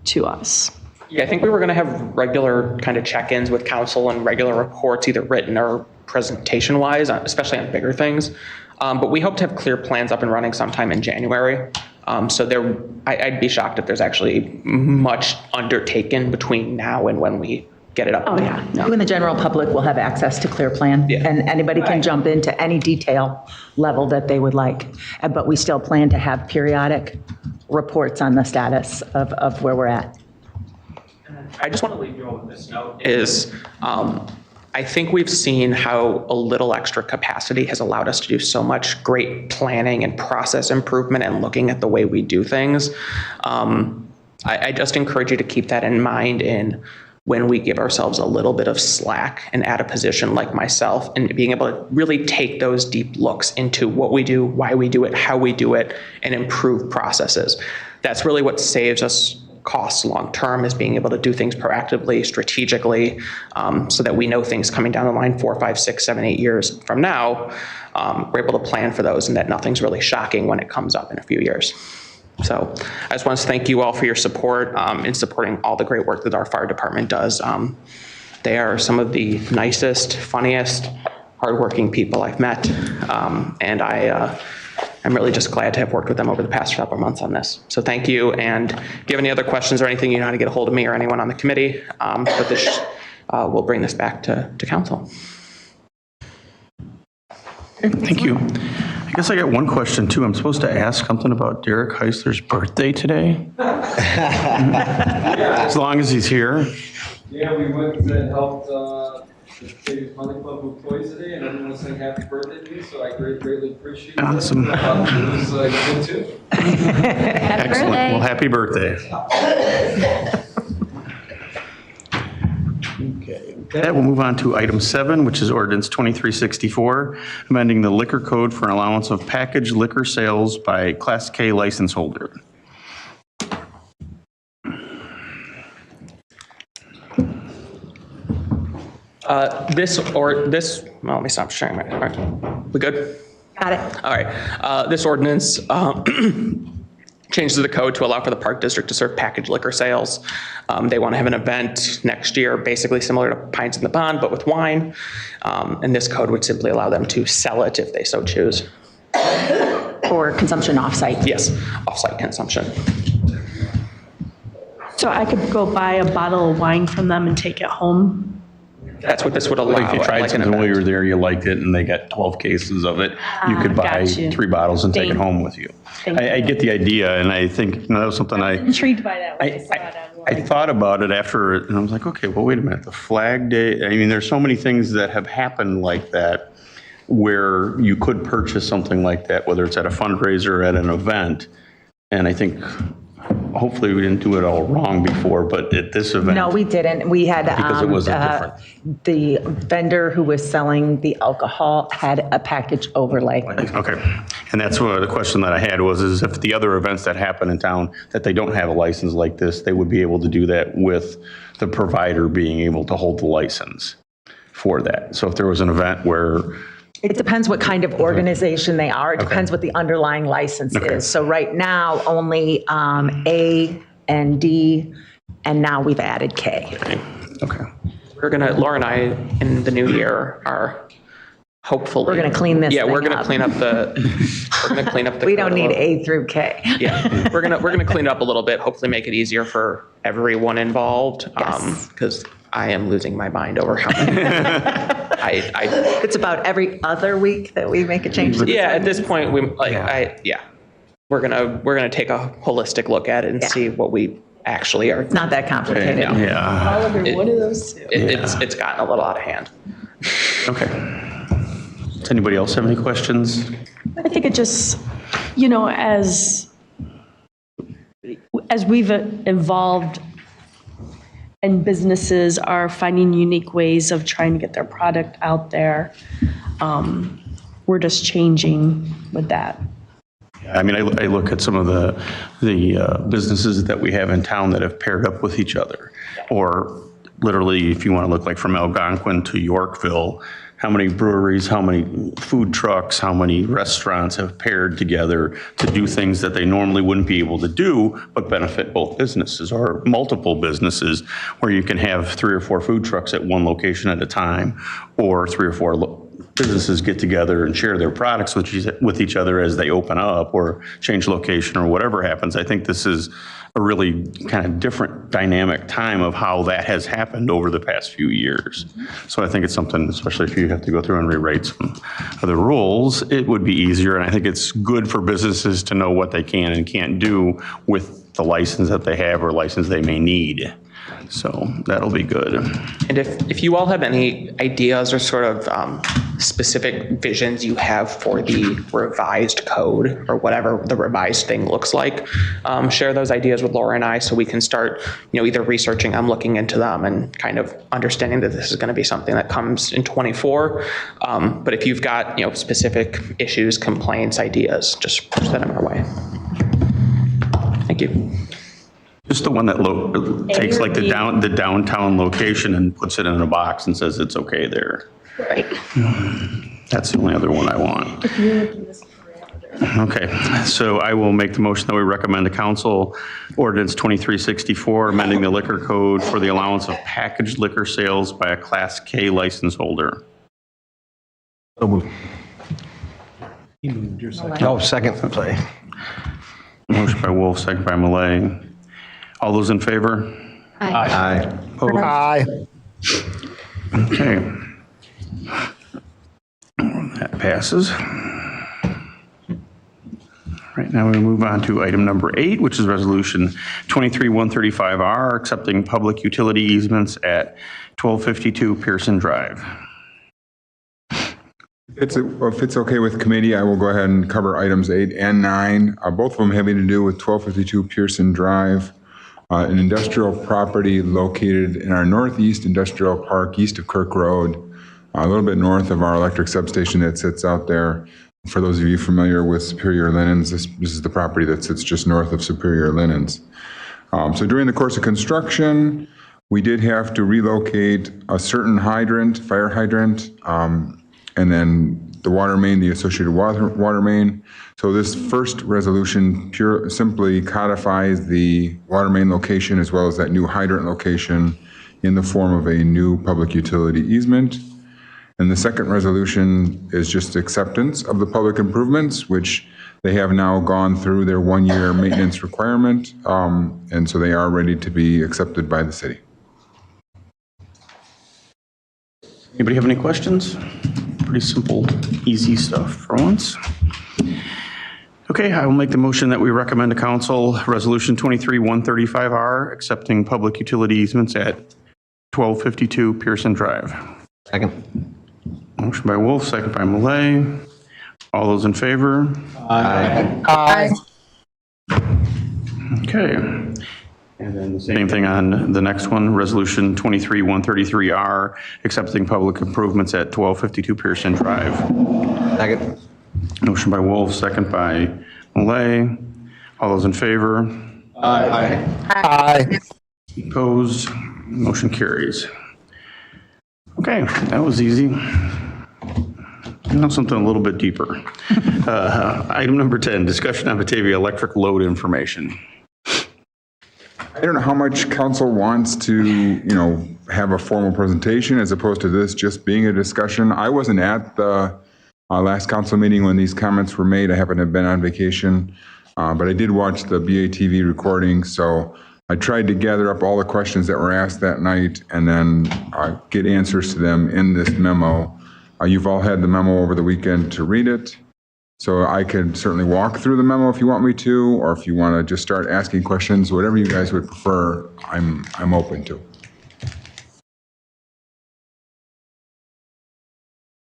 to us? Yeah, I think we were going to have regular kind of check-ins with council and regular reports, either written or presentation-wise, especially on bigger things. But we hope to have clear plans up and running sometime in January. So I'd be shocked if there's actually much undertaken between now and when we get it up. Oh, yeah. You and the general public will have access to clear plan, and anybody can jump into any detail level that they would like. But we still plan to have periodic reports on the status of where we're at. I just want to leave you all with this note is I think we've seen how a little extra capacity has allowed us to do so much great planning and process improvement and looking at the way we do things. I just encourage you to keep that in mind when we give ourselves a little bit of slack and at a position like myself and being able to really take those deep looks into what we do, why we do it, how we do it, and improve processes. That's really what saves us costs long-term, is being able to do things proactively, strategically, so that we know things coming down the line 4, 5, 6, 7, 8 years from now, we're able to plan for those and that nothing's really shocking when it comes up in a few years. So I just want to thank you all for your support in supporting all the great work that our fire department does. They are some of the nicest, funniest, hardworking people I've met, and I'm really just glad to have worked with them over the past couple months on this. So thank you, and if you have any other questions or anything, you know how to get a hold of me or anyone on the committee, but we'll bring this back to council. Thank you. I guess I got one question too. I'm supposed to ask something about Derek Heisler's birthday today? As long as he's here. Yeah, we went and helped the Davis Money Club employees today, and everyone sang happy birthday to me, so I greatly appreciate it. Awesome. It was good too. Excellent. Well, happy birthday. Okay. That we'll move on to item 7, which is ordinance 2364, amending the liquor code for an allowance of packaged liquor sales by Class K license holder. Well, let me stop sharing my, all right. We good? Got it. All right. This ordinance changes the code to allow for the Park District to serve packaged liquor sales. They want to have an event next year, basically similar to Pints in the Pond, but with wine. And this code would simply allow them to sell it if they so choose. Or consumption offsite. Yes, offsite consumption. So I could go buy a bottle of wine from them and take it home? That's what this would allow. Like if you tried like an something while you event. were there, you liked it, and they got 12 cases of it, you could buy got you. 3 bottles and take it Thank- home with you. thank I get the idea, and I think that was something Intrigued by that when I saw it I online. thought about it after, and I was like, okay, well, wait a minute, the Flag Day, I mean, there's so many things that have happened like that where you could purchase something like that, whether it's at a fundraiser or at an event. And I think, hopefully we didn't do it all wrong before, but at this event. No, we didn't. We had Because it was different. the vendor who was selling the alcohol had a package overlay. Okay, and that's what the question that I had was, is if the other events that happen in town, that they don't have a license like this, they would be able to do that with the provider being able to hold the license for that. So if there was an event where, It depends what kind of organization they are. It depends what the underlying license Okay. is. So right now, only A and D, and now we've added K. okay. Laura and I, in the new year, are hopefully. We're gonna clean this Yeah, we're thing gonna up. clean up the. We don't code a need little. A through K. Yeah, we're gonna clean it up a little bit, hopefully make it easier for everyone involved. Yes. Because I am losing my mind over how many. It's about every other week that we make a change. to this Yeah, at ordinance. this point, we're gonna take a holistic look at it and see what we actually are. It's not that complicated. No. Yeah, Oliver, what are those two? It's gotten a little out of hand. okay. Does anybody else have any questions? I think it just, you know, as we've evolved and businesses are finding unique ways of trying to get their product out there, we're just changing with that. I mean, I look at some of the businesses that we have in town that have paired up with each other. Or literally, if you want to look like from Algonquin to Yorkville, how many breweries, how many food trucks, how many restaurants have paired together to do things that they normally wouldn't be able to do, but benefit both businesses or multiple businesses, where you can have 3 or 4 food trucks at one location at a time, or 3 or 4 businesses get together and share their products with each other as they open up or change location or whatever happens. I think this is a really kind of different dynamic time of how that has happened over the past few years. So I think it's something, especially if you have to go through and rewrite some of the rules, it would be easier. And I think it's good for businesses to know what they can and can't do with the license that they have or license they may need. So that'll be good. And if you all have any ideas or sort of specific visions you have for the revised code or whatever the revised thing looks like, share those ideas with Laura and I so we can start, either researching them, looking into them, and kind of understanding that this is going to be something that comes in '24. But if you've got, specific issues, complaints, ideas, just push them our way. Thank you. Just the one that takes like the downtown location and puts it in a box and says it's okay there. Right. That's the only other one I want. Okay, so I will make the motion that we recommend to council ordinance 2364, amending the liquor code for the allowance of packaged liquor sales by a Class K license holder. So moved. No, second. I'm sorry. Motion by Wolf, second by Malay. All those in favor? Aye. Opposed? Aye. Okay. That passes. Right now we move on to item number 8, which is resolution 23-135R, accepting public utility easements at 1252 Pearson Drive. If it's okay with committee, I will go ahead and cover items 8 and 9, both of them having to do with 1252 Pearson Drive. an industrial property located in our northeast industrial park, east of Kirk Road, a little bit north of our electric substation that sits out there. For those of you familiar with Superior Linens, this is the property that sits just north of Superior Linens. So during the course of construction, we did have to relocate a certain hydrant, fire hydrant, and then the water main, the associated water main. So this first resolution simply codifies the water main location as well as that new hydrant location in the form of a new public utility easement. And the second resolution is just acceptance of the public improvements, which they have now gone through their one-year maintenance requirement, and so they are ready to be accepted by the city. Anybody have any questions? Pretty simple, easy stuff for once. Okay, I will make the motion that we recommend to council Resolution 23-135R, accepting public utility easements at 1252 Pearson Drive. Second. Motion by Wolf, second by Malay. All those in favor? Aye. Okay. And then the same thing on the next one, Resolution 23-133R, accepting public improvements at 1252 Pearson Drive. Second. Motion by Wolf, second by Malay. All those in favor? Aye. Opposed? Motion carries. Okay, that was easy. Now something a little bit deeper. Item number 10, discussion on Batavia electric load information. I don't know how much council wants to, have a formal presentation as opposed to this just being a discussion. I wasn't at the last council meeting when these comments were made. I happened to have been on vacation, but I did watch the BATV recording, so I tried to gather up all the questions that were asked that night and then get answers to them in this memo. You've all had the memo over the weekend to read it, so I could certainly walk through the memo if you want me to, or if you want to just start asking questions, whatever you guys would prefer, I'm open to.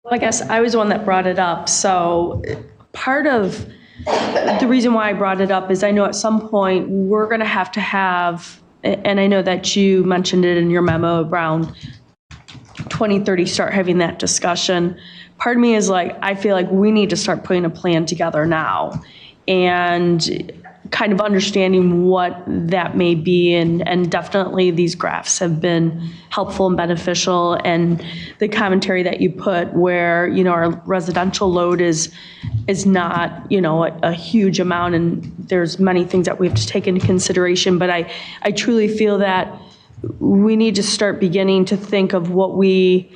Well, I guess I was the one that brought it up. So part of the reason why I brought it up is I know at some point we're going to have, and I know that you mentioned it in your memo around 2030, start having that discussion. Part of me is like, I feel like we need to start putting a plan together now and kind of understanding what that may be. And definitely these graphs have been helpful and beneficial. And the commentary that you put where, our residential load is not, a huge amount. And there's many things that we have to take into consideration. But I truly feel that we need to start beginning to think of what we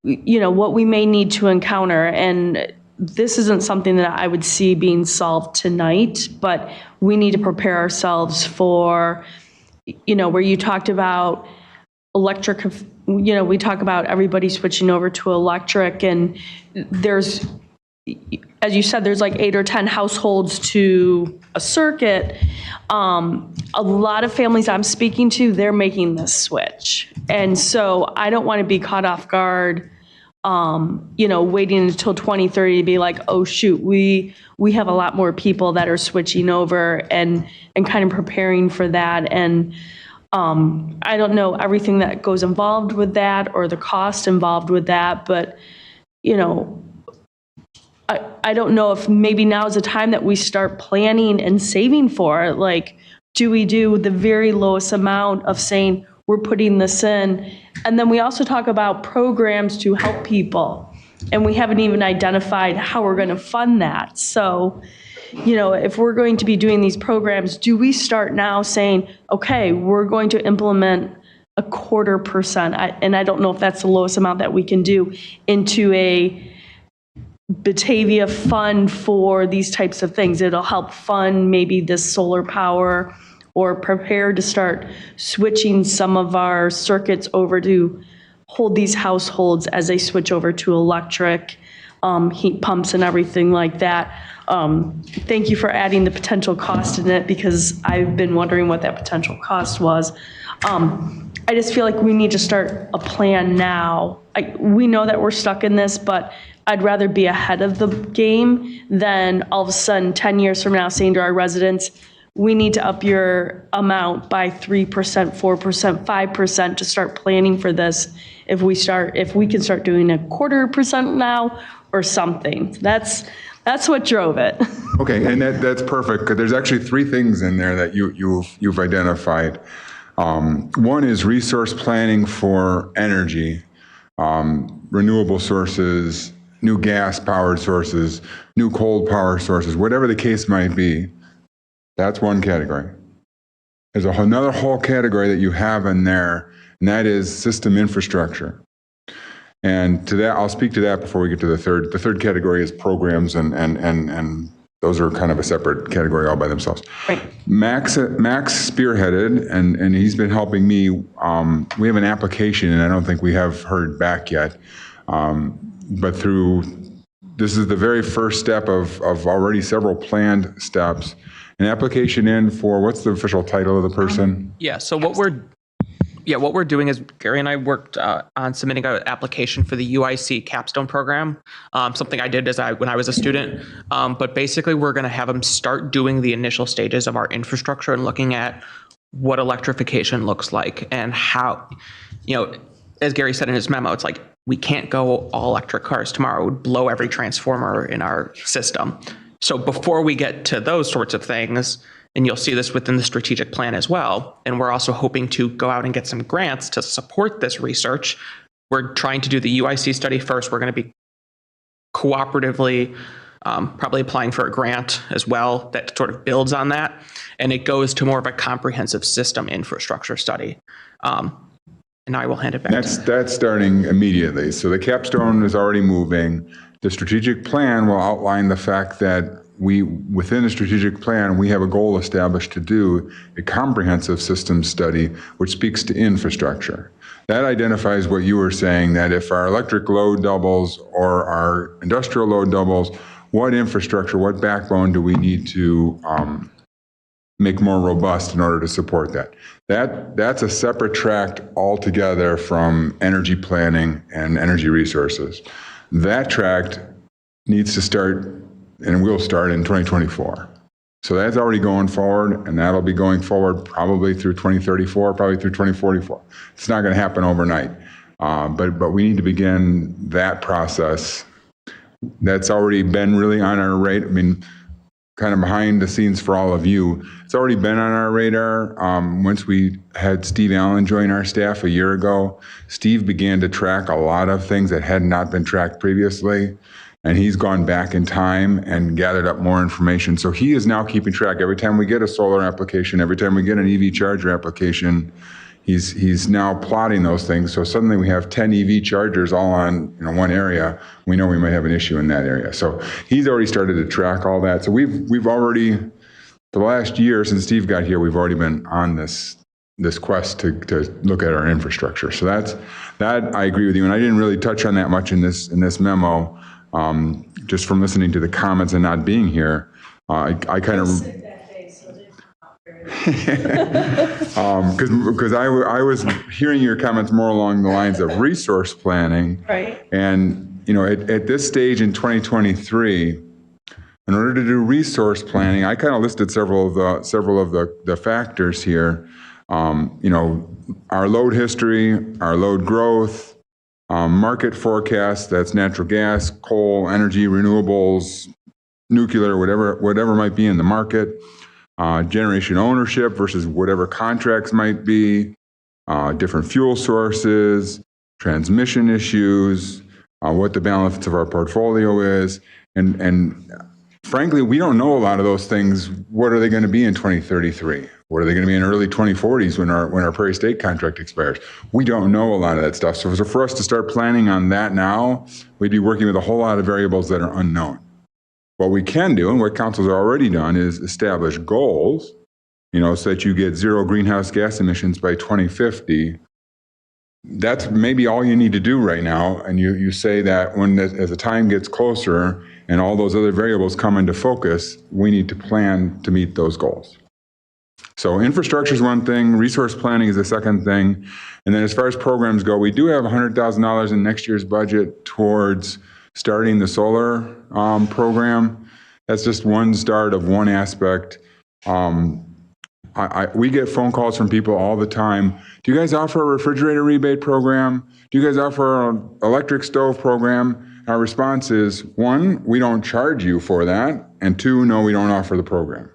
may need to encounter. And this isn't something that I would see being solved tonight, but we need to prepare ourselves for, where you talked about electric, we talk about everybody switching over to electric, and there's, as you said, there's like 8 or 10 households to a circuit. A lot of families I'm speaking to, they're making this switch. And so I don't want to be caught off guard, waiting until 2030 to be like, oh shoot, we have a lot more people that are switching over and kind of preparing for that. And I don't know everything that goes involved with that or the cost involved with that, but I don't know if maybe now is the time that we start planning and saving for it. Like, do we do the very lowest amount of saying we're putting this in? And then we also talk about programs to help people. And we haven't even identified how we're going to fund that. So, if we're going to be doing these programs, do we start now saying, okay, we're going to implement 0.25%, and I don't know if that's the lowest amount that we can do, into a Batavia fund for these types of things. It'll help fund maybe this solar power or prepare to start switching some of our circuits over to hold these households as they switch over to electric, heat pumps and everything like that. Thank you for adding the potential cost in it, because I've been wondering what that potential cost was. I just feel like we need to start a plan now. We know that we're stuck in this, but I'd rather be ahead of the game than all of a sudden 10 years from now saying to our residents, we need to up your amount by 3%, 4%, 5% to start planning for this. If we can start doing 0.25% now or something. That's what drove it. Okay, and that's perfect, because there's actually three things in there that you've identified. One is resource planning for energy, renewable sources, new gas-powered sources, new coal power sources, whatever the case might be. That's one category. There's another whole category that you have in there, and that is system infrastructure. And to that, I'll speak to that before we get to the third. The third category is programs, and those are kind of a separate category all by themselves. Right. Max spearheaded, and he's been helping me. We have an application, and I don't think we have heard back yet. But this is the very first step of already several planned steps. An application in for, what's the official title of the person? Yeah, so what we're doing is Gary and I worked on submitting an application for the UIC capstone program, something I did when I was a student. But basically, we're going to have them start doing the initial stages of our infrastructure and looking at what electrification looks like and how, as Gary said in his memo, it's like we can't go all electric cars tomorrow. It would blow every transformer in our system. So before we get to those sorts of things, and you'll see this within the strategic plan as well, and we're also hoping to go out and get some grants to support this research. We're trying to do the UIC study first. We're going to be cooperatively probably applying for a grant as well that sort of builds on that, and it goes to more of a comprehensive system infrastructure study. And I will hand it back. That's starting immediately. So the capstone is already moving. The strategic plan will outline the fact that within the strategic plan, we have a goal established to do a comprehensive systems study, which speaks to infrastructure. That identifies what you were saying, that if our electric load doubles or our industrial load doubles, what infrastructure, what backbone do we need to make more robust in order to support that? That's a separate tract altogether from energy planning and energy resources. That tract needs to start, and will start in 2024. So that's already going forward, and that'll be going forward probably through 2034, probably through 2044. It's not going to happen overnight, but we need to begin that process. That's already been really on our radar. I mean, kind of behind the scenes for all of you, it's already been on our radar. Once we had Steve Allen join our staff a year ago, Steve began to track a lot of things that had not been tracked previously. And he's gone back in time and gathered up more information. So he is now keeping track. Every time we get a solar application, every time we get an EV charger application, he's now plotting those things. So suddenly we have 10 EV chargers all on one area. We know we might have an issue in that area. So he's already started to track all that. So we've already, for the last year since Steve got here, we've already been on this quest to look at our infrastructure. So that I agree with you. And I didn't really touch on that much in this memo. Just from listening to the comments and not being here, I kind of, because I was hearing your comments more along the lines of resource planning. Right. And, at this stage in 2023, in order to do resource planning, I kind of listed several of the factors here. Our load history, our load growth, market forecasts, that's natural gas, coal, energy, renewables, nuclear, whatever might be in the market, generation ownership versus whatever contracts might be, different fuel sources, transmission issues, what the balance of our portfolio is, and frankly, we don't know a lot of those things. What are they going to be in 2033? What are they going to be in early 2040s when our Prairie State contract expires? We don't know a lot of that stuff. So for us to start planning on that now, we'd be working with a whole lot of variables that are unknown. What we can do, and what council's already done, is establish goals, so that you get zero greenhouse gas emissions by 2050. That's maybe all you need to do right now. And you say that as the time gets closer and all those other variables come into focus, we need to plan to meet those goals. So infrastructure is one thing, resource planning is the second thing. And then as far as programs go, we do have $100,000 in next year's budget towards starting the solar program. That's just one start of one aspect. We get phone calls from people all the time. Do you guys offer a refrigerator rebate program? Do you guys offer an electric stove program? Our response is, one, we don't charge you for that. And two, no, we don't offer the program.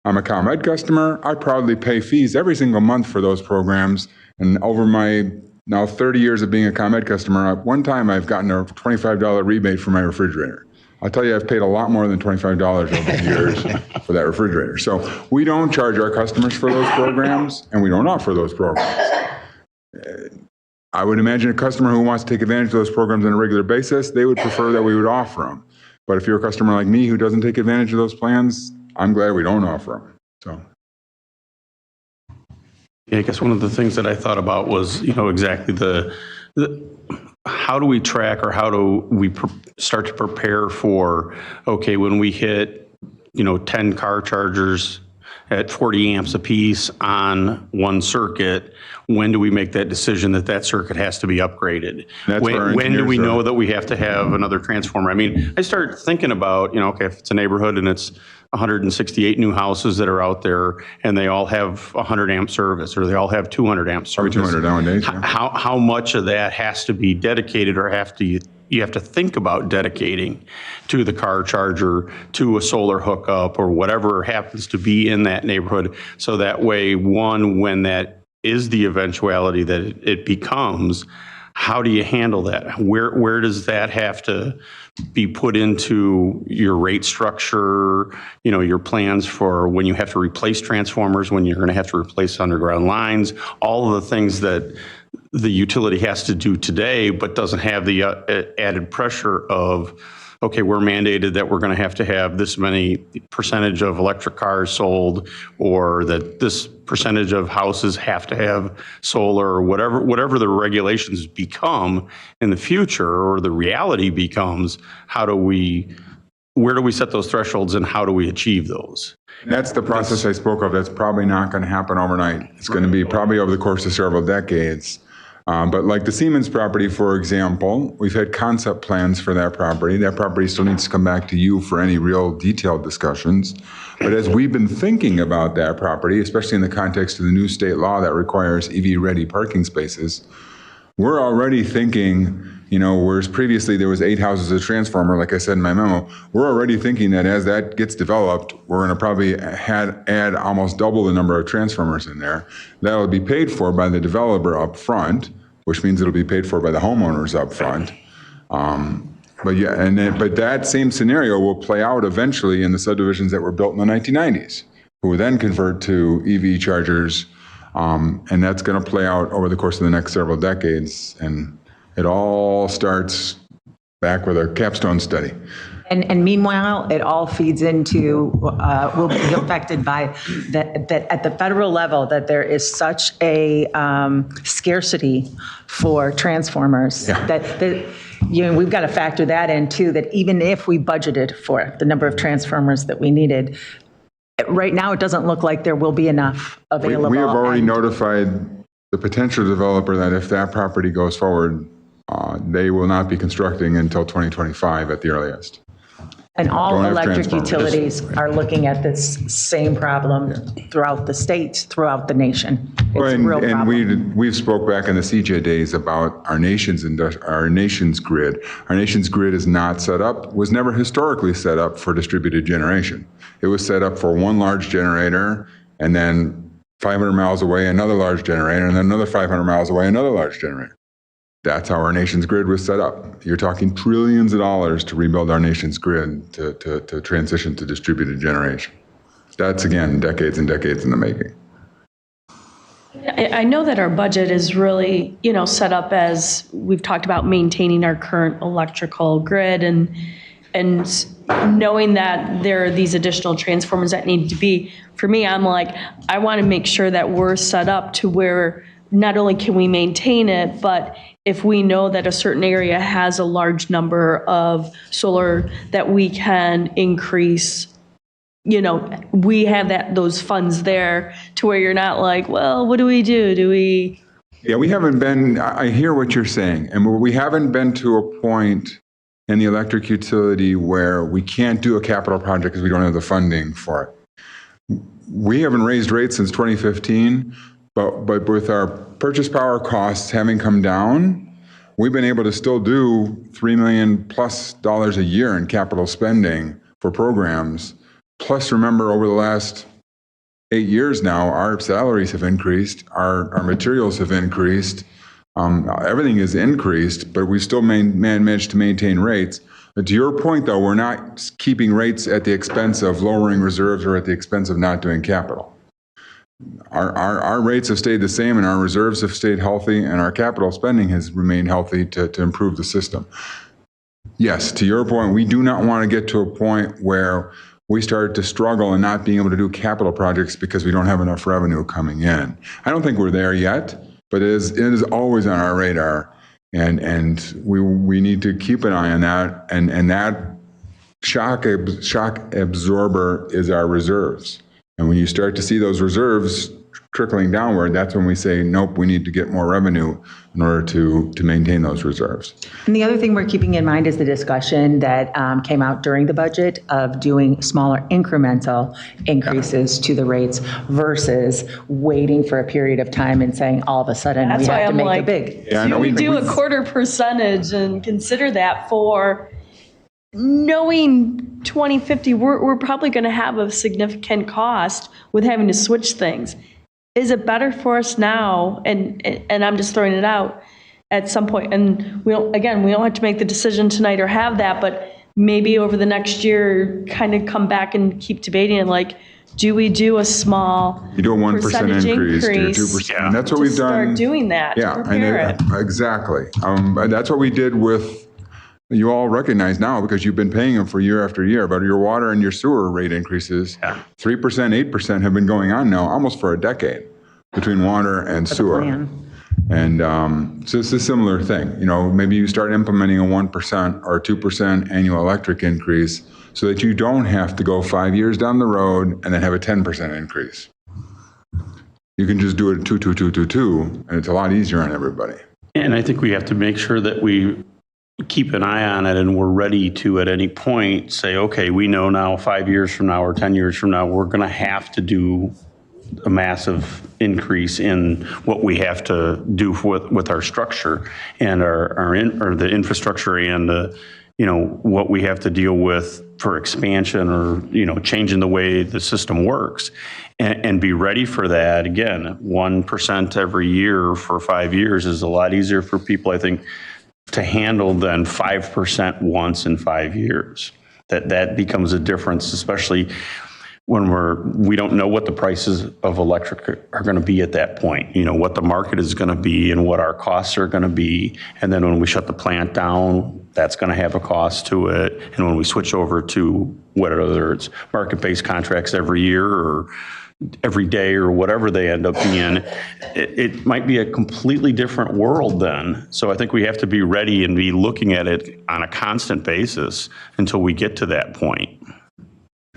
I'm a ComEd customer. I proudly pay fees every single month for those programs. And over my now 30 years of being a ComEd customer, one time I've gotten a $25 rebate for my refrigerator. I'll tell you, I've paid a lot more than $25 over the years for that refrigerator. So we don't charge our customers for those programs, and we don't offer those programs. I would imagine a customer who wants to take advantage of those programs on a regular basis, they would prefer that we would offer them. But if you're a customer like me who doesn't take advantage of those plans, I'm glad we don't offer them. So. Yeah, I guess one of the things that I thought about was, exactly the how do we track, or how do we start to prepare for, okay, when we hit, 10 car chargers at 40 amps apiece on one circuit, when do we make that decision that that circuit has to be upgraded? When do we know that we have to have another transformer? I mean, I start thinking about, okay, if it's a neighborhood and it's 168 new houses that are out there and they all have 100 amp service, or they all have 200 amp service. 200 nowadays. Yeah. How much of that has to be dedicated, or you have to think about dedicating to the car charger, to a solar hookup, or whatever happens to be in that neighborhood, so that way, when that is the eventuality that it becomes, how do you handle that? Where does that have to be put into your rate structure, your plans for when you have to replace transformers, when you're going to have to replace underground lines, all of the things that the utility has to do today, but doesn't have the added pressure of, okay, we're mandated that we're going to have this many percentage of electric cars sold, or that this percentage of houses have to have solar, or whatever the regulations become in the future, or the reality becomes, where do we set those thresholds, and how do we achieve those? That's the process I spoke of. That's probably not going to happen overnight. It's going to be probably over the course of several decades. But like the Siemens property, for example, we've had concept plans for that property. That property still needs to come back to you for any real detailed discussions. But as we've been thinking about that property, especially in the context of the new state law that requires EV-ready parking spaces, we're already thinking, whereas previously there was 8 houses, a transformer, like I said in my memo, we're already thinking that as that gets developed, we're going to probably add almost double the number of transformers in there. That'll be paid for by the developer up front, which means it'll be paid for by the homeowners up front. But that same scenario will play out eventually in the subdivisions that were built in the 1990s, who will then convert to EV chargers, and that's going to play out over the course of the next several decades. And it all starts back with our capstone study. And meanwhile, it all feeds into, will be affected by that at the federal level, that there is such a scarcity for transformers. Yeah. That we've got to factor that in too, that even if we budgeted for the number of transformers that we needed, right now it doesn't look like there will be enough available. We have already notified the potential developer that if that property goes forward, they will not be constructing until 2025 at the earliest. And all electric utilities are looking at this same problem throughout the states, throughout the nation. It's a real problem. And we've spoke back in the CJ days about our nation's grid. Our nation's grid is not set up, was never historically set up for distributed generation. It was set up for one large generator, and then 500 miles away, another large generator, and then another 500 miles away, another large generator. That's how our nation's grid was set up. You're talking trillions of dollars to rebuild our nation's grid to transition to distributed generation. That's, again, decades and decades in the making. I know that our budget is really, set up as we've talked about maintaining our current electrical grid and knowing that there are these additional transformers that need to be. For me, I'm like, I want to make sure that we're set up to where not only can we maintain it, but if we know that a certain area has a large number of solar that we can increase, we have those funds there to where you're not like, well, what do we do? Yeah, we haven't been, I hear what you're saying, and we haven't been to a point in the electric utility where we can't do a capital project because we don't have the funding for it. we haven't raised rates since 2015, but with our purchase power costs having come down, we've been able to still do $3 million plus a year in capital spending for programs. Plus, remember, over the last 8 years now, our salaries have increased, our materials have increased, everything has increased, but we still managed to maintain rates. But to your point, though, we're not keeping rates at the expense of lowering reserves or at the expense of not doing capital. Our rates have stayed the same, and our reserves have stayed healthy, and our capital spending has remained healthy to improve the system. Yes, to your point, we do not want to get to a point where we start to struggle and not being able to do capital projects because we don't have enough revenue coming in. I don't think we're there yet, but it is always on our radar, and we need to keep an eye on that, and that shock absorber is our reserves. And when you start to see those reserves trickling downward, that's when we say, nope, we need to get more revenue in order to maintain those reserves. And the other thing we're keeping in mind is the discussion that came out during the budget of doing smaller incremental increases to the rates versus waiting for a period of time and saying all of a sudden we have to make a big. Do we do a quarter percentage and consider that for knowing 2050, we're probably going to have a significant cost with having to switch things. Is it better for us now, and I'm just throwing it out, at some point, and we don't have to make the decision tonight or have that, but maybe over the next year, kind of come back and keep debating it, like, do we do a small you do a 1% percentage increase, increase 2%. And that's what we've done. Start doing that. Yeah, to prepare it. Exactly. That's what we did with. You all recognize now because you've been paying them for year after year, but your water and your sewer rate increases, 3%, 8% have been going on now almost for a decade between water and sewer. And so it's a similar thing. You know, maybe you start implementing a 1% or 2% annual electric increase so that you don't have to go 5 years down the road and then have a 10% increase. You can just do it 2, 2, 2, 2, 2, and it's a lot easier on everybody. And I think we have to make sure that we keep an eye on it and we're ready to at any point say, okay, we know now 5 years from now or 10 years from now, we're going to have to do a massive increase in what we have to do with our structure and or the infrastructure and what we have to deal with for expansion or changing the way the system works and be ready for that. Again, 1% every year for 5 years is a lot easier for people, I think, to handle than 5% once in 5 years. That becomes a difference, especially when we don't know what the prices of electric are going to be at that point, what the market is going to be and what our costs are going to be. And then when we shut the plant down, that's going to have a cost to it. And when we switch over to whether it's market-based contracts every year or every day or whatever they end up being, it might be a completely different world then. So I think we have to be ready and be looking at it on a constant basis until we get to that point.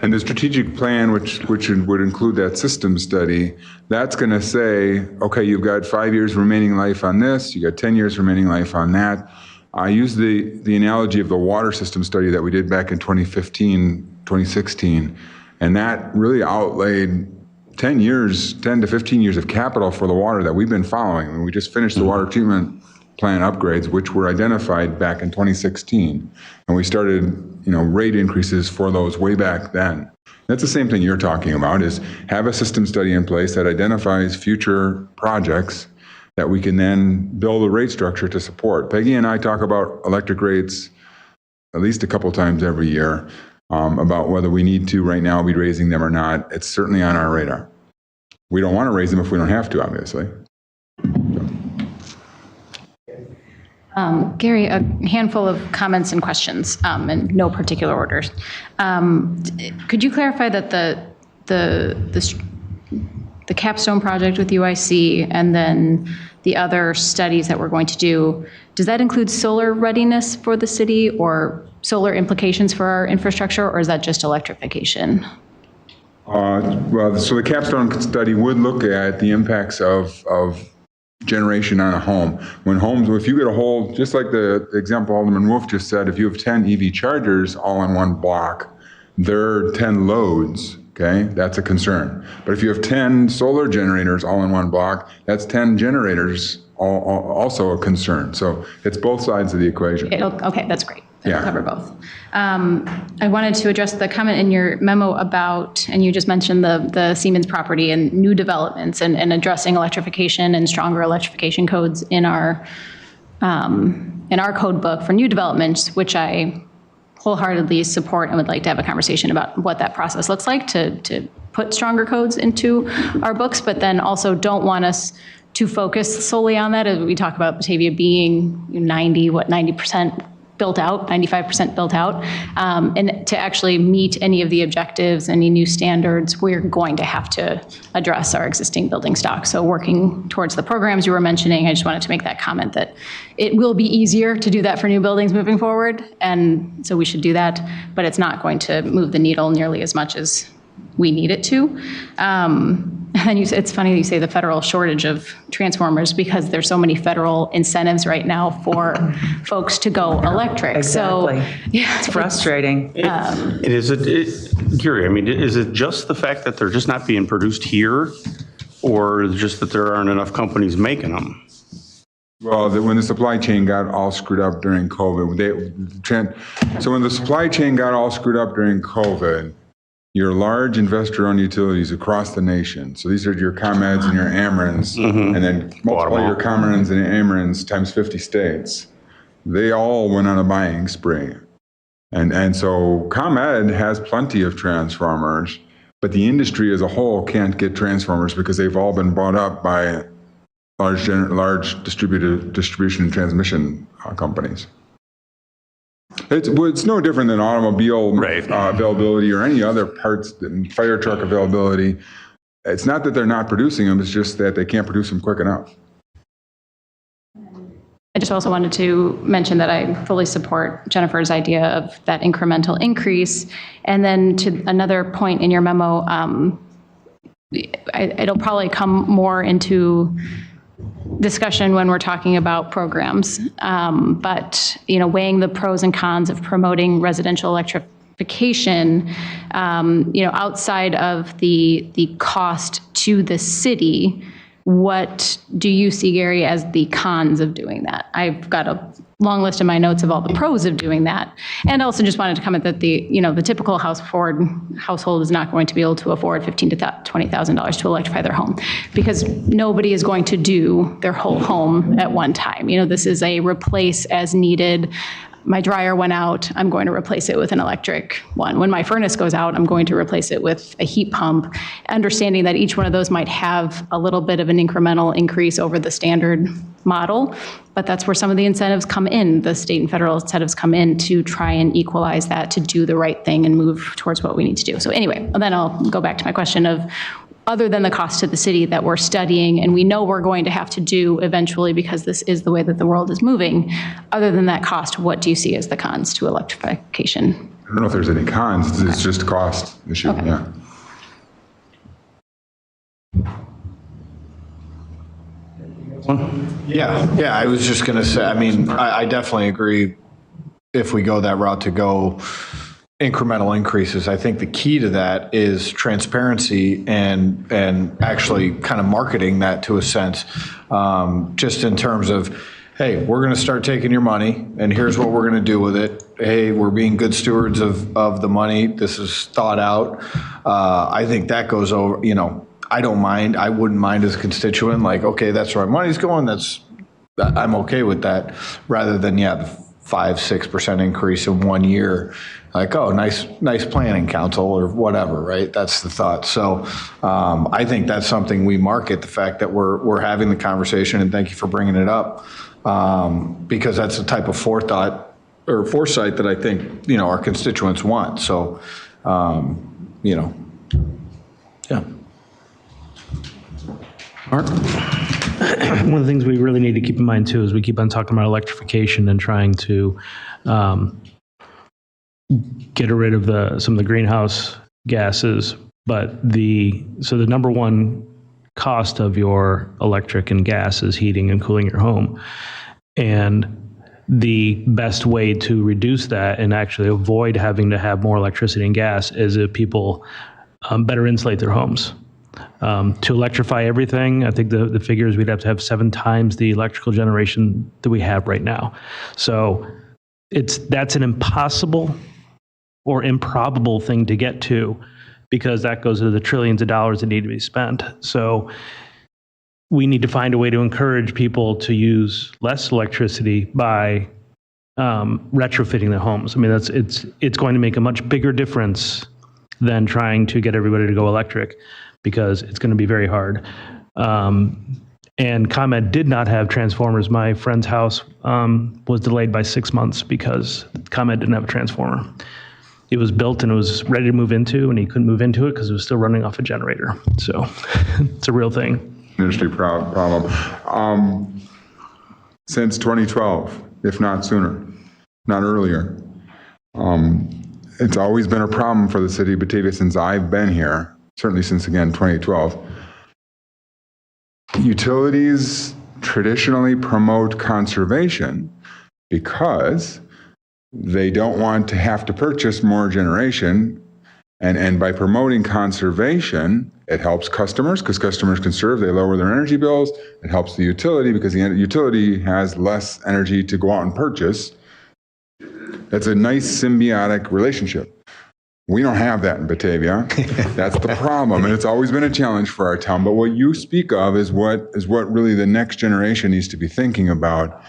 And the strategic plan, which would include that system study, that's going to say, okay, you've got 5 years remaining life on this, you got 10 years remaining life on that. I use the analogy of the water system study that we did back in 2015, 2016, and that really outlaid 10 to 15 years of capital for the water that we've been following. I mean, we just finished the water treatment plant upgrades, which were identified back in 2016. And we started, rate increases for those way back then. That's the same thing you're talking about, is have a system study in place that identifies future projects that we can then build a rate structure to support. Peggy and I talk about electric rates at least a couple times every year, about whether we need to right now be raising them or not. It's certainly on our radar. We don't want to raise them if we don't have to, obviously. Gary, a handful of comments and questions in no particular orders. Could you clarify that the capstone project with UIC and then the other studies that we're going to do, does that include solar readiness for the city or solar implications for our infrastructure, or is that just electrification? Well, so the capstone study would look at the impacts of generation on a home. If you get a whole, just like the example Alderman Wolf just said, if you have 10 EV chargers all in one block, there are 10 loads okay, that's a concern. But if you have 10 solar generators all in one block, that's 10 generators, also a concern. So it's both sides of the equation. Okay, that's great. Yeah. That'll cover both. I wanted to address the comment in your memo about, and you just mentioned the Siemens property and new developments and addressing electrification and stronger electrification codes in our code book for new developments, which I wholeheartedly support and would like to have a conversation about what that process looks like to put stronger codes into our books, but then also don't want us to focus solely on that as we talk about Batavia being 90% built out, 95% built out. And to actually meet any of the objectives, any new standards, we're going to have to address our existing building stock. So working towards the programs you were mentioning, I just wanted to make that comment that it will be easier to do that for new buildings moving forward. And so we should do that, but it's not going to move the needle nearly as much as we need it to. And it's funny you say the federal shortage of transformers because there's so many federal incentives right now for folks to go electric. Exactly. So yeah, It's frustrating. Gary, I mean, is it just the fact that they're just not being produced here, or just that there aren't enough companies making them? Well, when the supply chain got all screwed up during COVID, so when the supply chain got all screwed up during COVID, your large investor-owned utilities across the nation, so these are your ComEds and your Amerens, and then multiply your ComEds and Amerens times 50 states, they all went on a buying spree. And so ComEd has plenty of transformers, but the industry as a whole can't get transformers because they've all been bought up by large distribution and transmission companies. It's no different than automobile availability or any other parts, fire truck availability. It's not that they're not producing them, it's just that they can't produce them quick enough. I just also wanted to mention that I fully support Jennifer's idea of that incremental increase. And then to another point in your memo, it'll probably come more into discussion when we're talking about programs. But, weighing the pros and cons of promoting residential electrification, outside of the cost to the city, what do you see, Gary, as the cons of doing that? I've got a long list in my notes of all the pros of doing that. And also just wanted to comment that the typical household is not going to be able to afford $15,000 to $20,000 to electrify their home because nobody is going to do their whole home at one time. This is a replace as needed. My dryer went out, I'm going to replace it with an electric one. When my furnace goes out, I'm going to replace it with a heat pump, understanding that each one of those might have a little bit of an incremental increase over the standard model, but that's where some of the incentives come in, the state and federal incentives come in to try and equalize that, to do the right thing and move towards what we need to do. So anyway, then I'll go back to my question of, other than the cost to the city that we're studying and we know we're going to have to do eventually because this is the way that the world is moving, other than that cost, what do you see as the cons to electrification? I don't know if there's any cons, it's just a cost issue, yeah. Yeah, I was just going to say, I definitely agree if we go that route to go incremental increases. I think the key to that is transparency and actually kind of marketing that to a sense, just in terms of, hey, we're going to start taking your money and here's what we're going to do with it. Hey, we're being good stewards of the money. This is thought out. I think that goes over, I don't mind. I wouldn't mind as a constituent, like, okay, that's where our money's going. I'm okay with that, rather than, the 5-6% increase in 1 year. Like, oh, nice planning, council, or whatever, right? That's the thought. So I think that's something we market, the fact that we're having the conversation, and thank you for bringing it up, because that's the type of foresight that I think, our constituents want. So, yeah. Mark? One of the things we really need to keep in mind too is we keep on talking about electrification and trying to get rid of some of the greenhouse gases, but the number one cost of your electric and gas is heating and cooling your home. And the best way to reduce that and actually avoid having to have more electricity and gas is if people better insulate their homes. To electrify everything, I think the figure is we'd have to have 7 times the electrical generation that we have right now. So that's an impossible or improbable thing to get to, because that goes to the trillions of dollars that need to be spent. So we need to find a way to encourage people to use less electricity by retrofitting their homes. I mean, it's going to make a much bigger difference than trying to get everybody to go electric, because it's going to be very hard. And ComEd did not have transformers. My friend's house was delayed by 6 months because ComEd didn't have a transformer. It was built and it was ready to move into, and he couldn't move into it because it was still running off a generator. So it's a real thing. Industry problem. Since 2012, if not sooner, not earlier. It's always been a problem for the city of Batavia since I've been here, certainly since, again, 2012. Utilities traditionally promote conservation because they don't want to have to purchase more generation. And by promoting conservation, it helps customers because customers conserve, they lower their energy bills. It helps the utility because the utility has less energy to go out and purchase. That's a nice symbiotic relationship. We don't have that in Batavia. That's the problem, and it's always been a challenge for our town. But what you speak of is what really the next generation needs to be thinking about.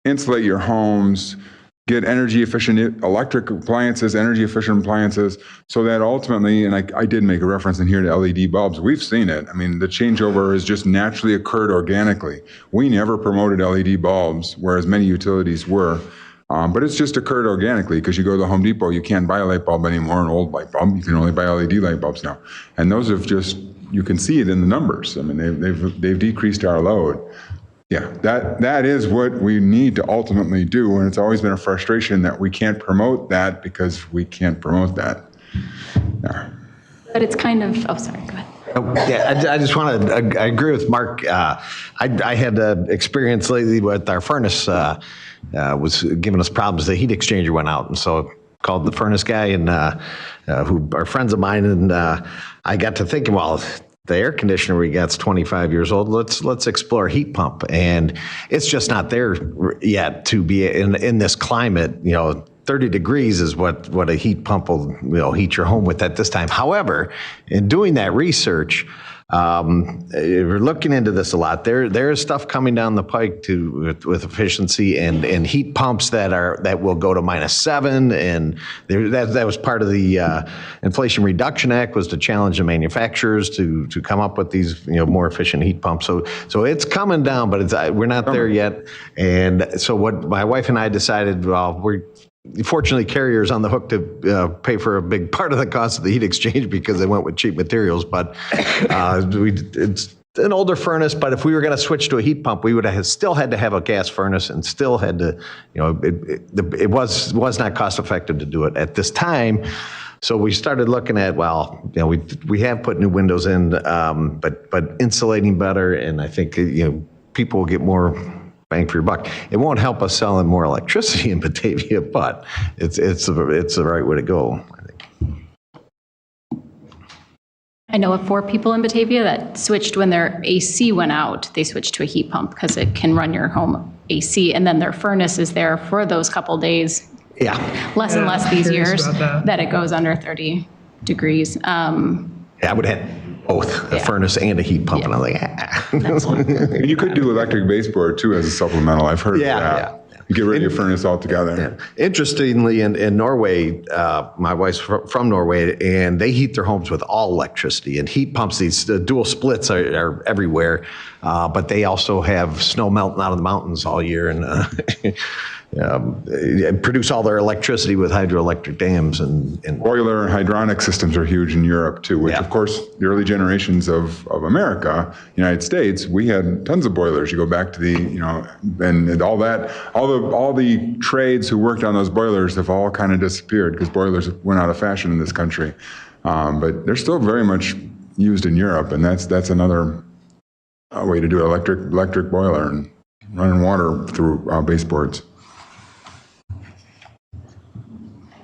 Insulate your homes, get energy efficient electric appliances, energy efficient appliances, so that ultimately, and I did make a reference in here to LED bulbs, we've seen it. I mean, the changeover has just naturally occurred organically. We never promoted LED bulbs, whereas many utilities were. But it's just occurred organically because you go to the Home Depot, you can't buy a light bulb anymore, an old light bulb. You can only buy LED light bulbs now. And those have just, you can see it in the numbers. I mean, they've decreased our load. Yeah, that is what we need to ultimately do. And it's always been a frustration that we can't promote that because we can't promote that. Yeah. But it's kind of, oh, sorry, go ahead. Yeah, I just want to, I agree with Mark. I had experience lately with our furnace was giving us problems. The heat exchanger went out, and so called the furnace guy, and who are friends of mine, and I got to thinking, well, the air conditioner we got's 25 years old. Let's explore a heat pump, and it's just not there yet to be in this climate. 30 degrees is what a heat pump will heat your home with at this time. However, in doing that research, we're looking into this a lot. There is stuff coming down the pike with efficiency and heat pumps that will go to -7, and that was part of the Inflation Reduction Act, was to challenge the manufacturers to come up with these more efficient heat pumps. So it's coming down, but we're not there yet. And so what my wife and I decided, well, fortunately, Carrier's on the hook to pay for a big part of the cost of the heat exchange because they went with cheap materials. But it's an older furnace. But if we were going to switch to a heat pump, we would have still had to have a gas furnace and still had to, it was not cost effective to do it at this time. So we started looking at, we have put new windows in, but insulating better, and I think people will get more bang for your buck. It won't help us selling more electricity in Batavia, but it's the right way to go, I think. I know of 4 people in Batavia that switched when their AC went out. They switched to a heat pump because it can run your home AC, and then their furnace is there for those couple days. Yeah. Less and less these years that it goes under 30 degrees. Yeah, I would have both a furnace and a heat pump, and I'm like, You could do electric baseboard too as a supplemental. I've heard of that. You get rid of your furnace altogether. Yeah. Interestingly, in Norway, my wife's from Norway, and they heat their homes with all electricity. And heat pumps, these dual splits are everywhere, but they also have snow melting out of the mountains all year, and produce all their electricity with hydroelectric dams and boiler and hydronic systems are huge in Europe too, which of course the early generations of America, United States, we had tons of boilers. You go back to the, and all that, all the trades who worked on those boilers have all kind of disappeared because boilers went out of fashion in this country. But they're still very much used in Europe, and that's another way to do an electric boiler and running water through baseboards.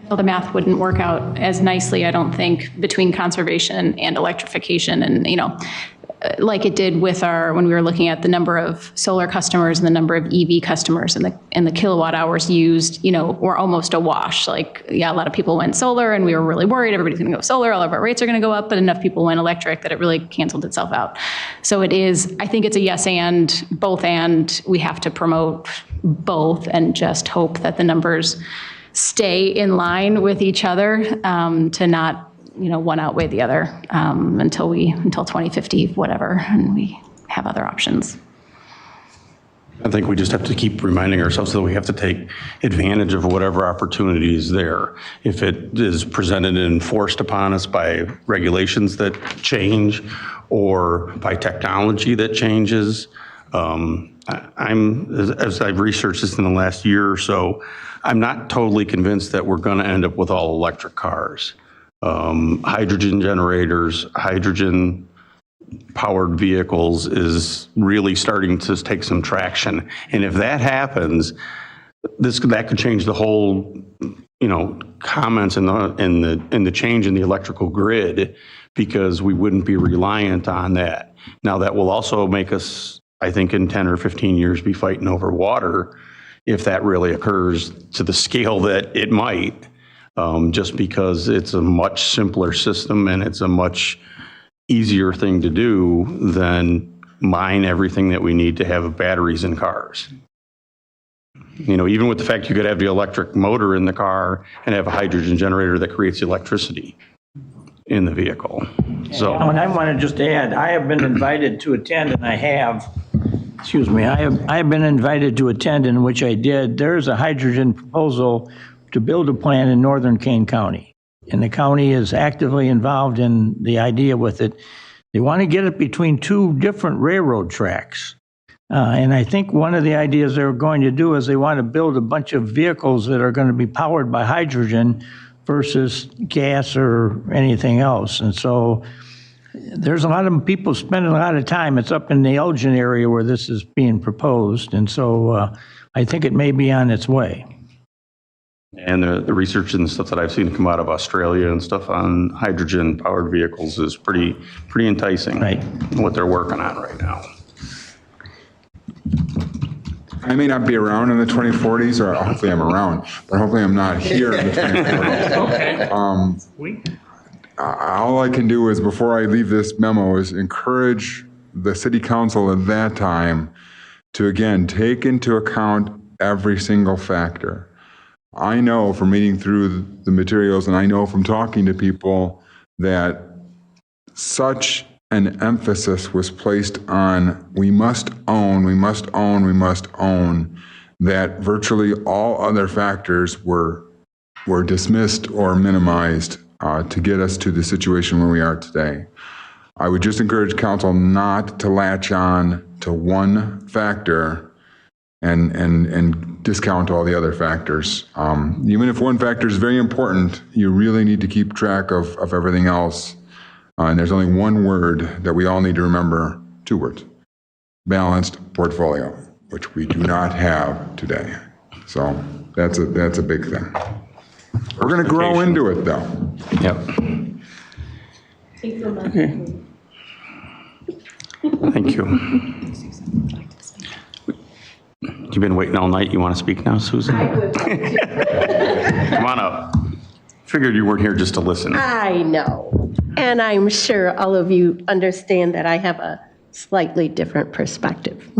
Well, the math wouldn't work out as nicely, I don't think, between conservation and electrification. And, like it did with when we were looking at the number of solar customers and the number of EV customers and the kilowatt hours used, were almost a wash. Like, yeah, a lot of people went solar and we were really worried everybody's going to go solar, all of our rates are going to go up, but enough people went electric that it really canceled itself out. So I think it's a yes and, both and. We have to promote both and just hope that the numbers stay in line with each other, to not one outweigh the other, until 2050, whatever, and we have other options. I think we just have to keep reminding ourselves that we have to take advantage of whatever opportunity is there. If it is presented and forced upon us by regulations that change or by technology that changes, as I've researched this in the last year or so, I'm not totally convinced that we're going to end up with all electric cars. Hydrogen generators, hydrogen powered vehicles is really starting to take some traction. And if that happens, that could change the whole, comments in the change in the electrical grid, because we wouldn't be reliant on that. Now, that will also make us, I think, in 10 or 15 years be fighting over water if that really occurs to the scale that it might. Just because it's a much simpler system and it's a much easier thing to do than mine everything that we need to have batteries in cars. Even with the fact you could have the electric motor in the car and have a hydrogen generator that creates electricity in the vehicle. So, and I want to just add, I have been invited to attend, and I have been invited to attend, in which I did. There's a hydrogen proposal to build a plant in northern Kane County. And the county is actively involved in the idea with it. They want to get it between two different railroad tracks. And I think one of the ideas they're going to do is they want to build a bunch of vehicles that are going to be powered by hydrogen versus gas or anything else. And so there's a lot of people spending a lot of time. It's up in the Elgin area where this is being proposed. And so I think it may be on its way. And the research and stuff that I've seen come out of Australia and stuff on hydrogen powered vehicles is pretty enticing. Right. What they're working on right now. I may not be around in the 2040s, or hopefully I'm around, but hopefully I'm not here in the 2040s. Okay. All I can do is, before I leave this memo, is encourage the city council at that time to, again, take into account every single factor. I know from reading through the materials, and I know from talking to people, that such an emphasis was placed on we must own, that virtually all other factors were dismissed or minimized to get us to the situation where we are today. I would just encourage council not to latch on to one factor and discount all the other factors. Even if one factor is very important, you really need to keep track of everything else. And there's only one word that we all need to remember, 2 words: balanced portfolio, which we do not have today. So that's a big thing. We're going to grow into it, though. Yep. Okay. Thank you. You've been waiting all night. You want to speak now, Susan? I would. Come on up. Figured you weren't here just to listen. I know. And I'm sure all of you understand that I have a slightly different perspective.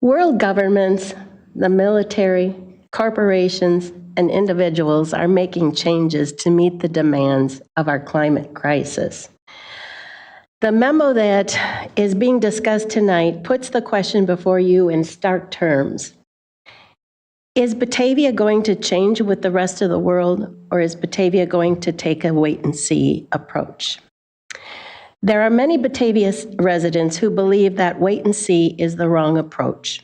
World governments, the military, corporations, and individuals are making changes to meet the demands of our climate crisis. The memo that is being discussed tonight puts the question before you in stark terms. Is Batavia going to change with the rest of the world, or is Batavia going to take a wait-and-see approach? There are many Batavia residents who believe that wait-and-see is the wrong approach.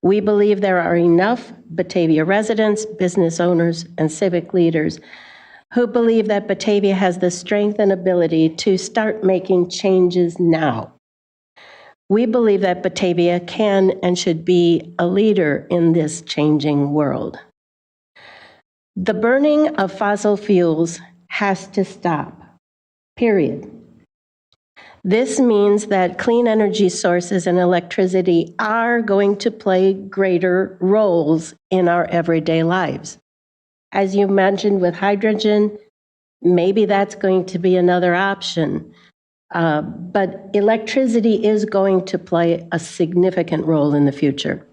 We believe there are enough Batavia residents, business owners, and civic leaders who believe that Batavia has the strength and ability to start making changes now. We believe that Batavia can and should be a leader in this changing world. The burning of fossil fuels has to stop, period. This means that clean energy sources and electricity are going to play greater roles in our everyday lives. As you mentioned with hydrogen, maybe that's going to be another option. But electricity is going to play a significant role in the future.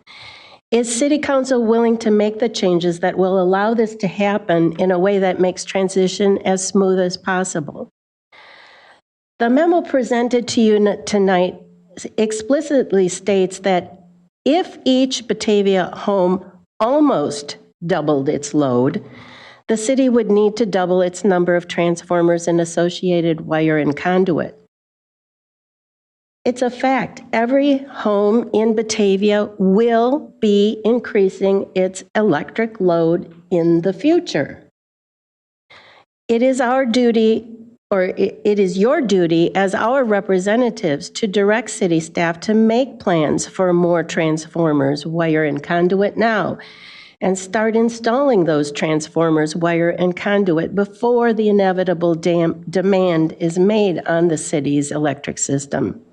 Is City Council willing to make the changes that will allow this to happen in a way that makes transition as smooth as possible? The memo presented to you tonight explicitly states that if each Batavia home almost doubled its load, the city would need to double its number of transformers and associated wire and conduit. It's a fact. Every home in Batavia will be increasing its electric load in the future. It is our duty, or it is your duty as our representatives to direct city staff to make plans for more transformers, wire, and conduit now, and start installing those transformers, wire, and conduit before the inevitable demand is made on the city's electric system.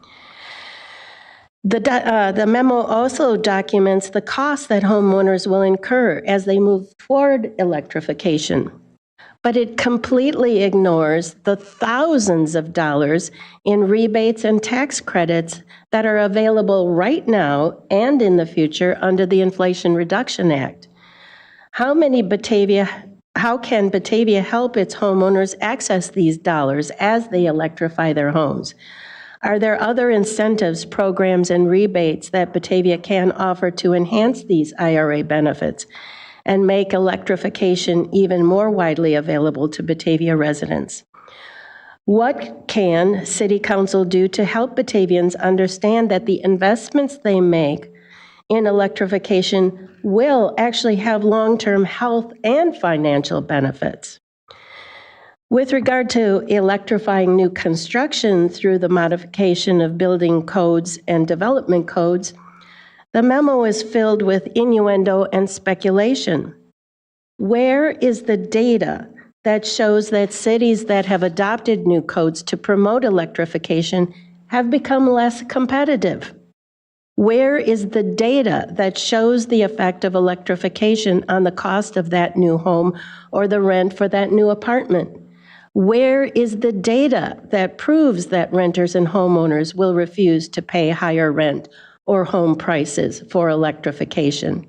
The memo also documents the costs that homeowners will incur as they move toward electrification, but it completely ignores the thousands of dollars in rebates and tax credits that are available right now and in the future under the Inflation Reduction Act. How can Batavia help its homeowners access these dollars as they electrify their homes? Are there other incentives, programs, and rebates that Batavia can offer to enhance these IRA benefits and make electrification even more widely available to Batavia residents? What can City Council do to help Batavians understand that the investments they make in electrification will actually have long-term health and financial benefits? With regard to electrifying new construction through the modification of building codes and development codes, the memo is filled with innuendo and speculation. Where is the data that shows that cities that have adopted new codes to promote electrification have become less competitive? Where is the data that shows the effect of electrification on the cost of that new home or the rent for that new apartment? Where is the data that proves that renters and homeowners will refuse to pay higher rent or home prices for electrification?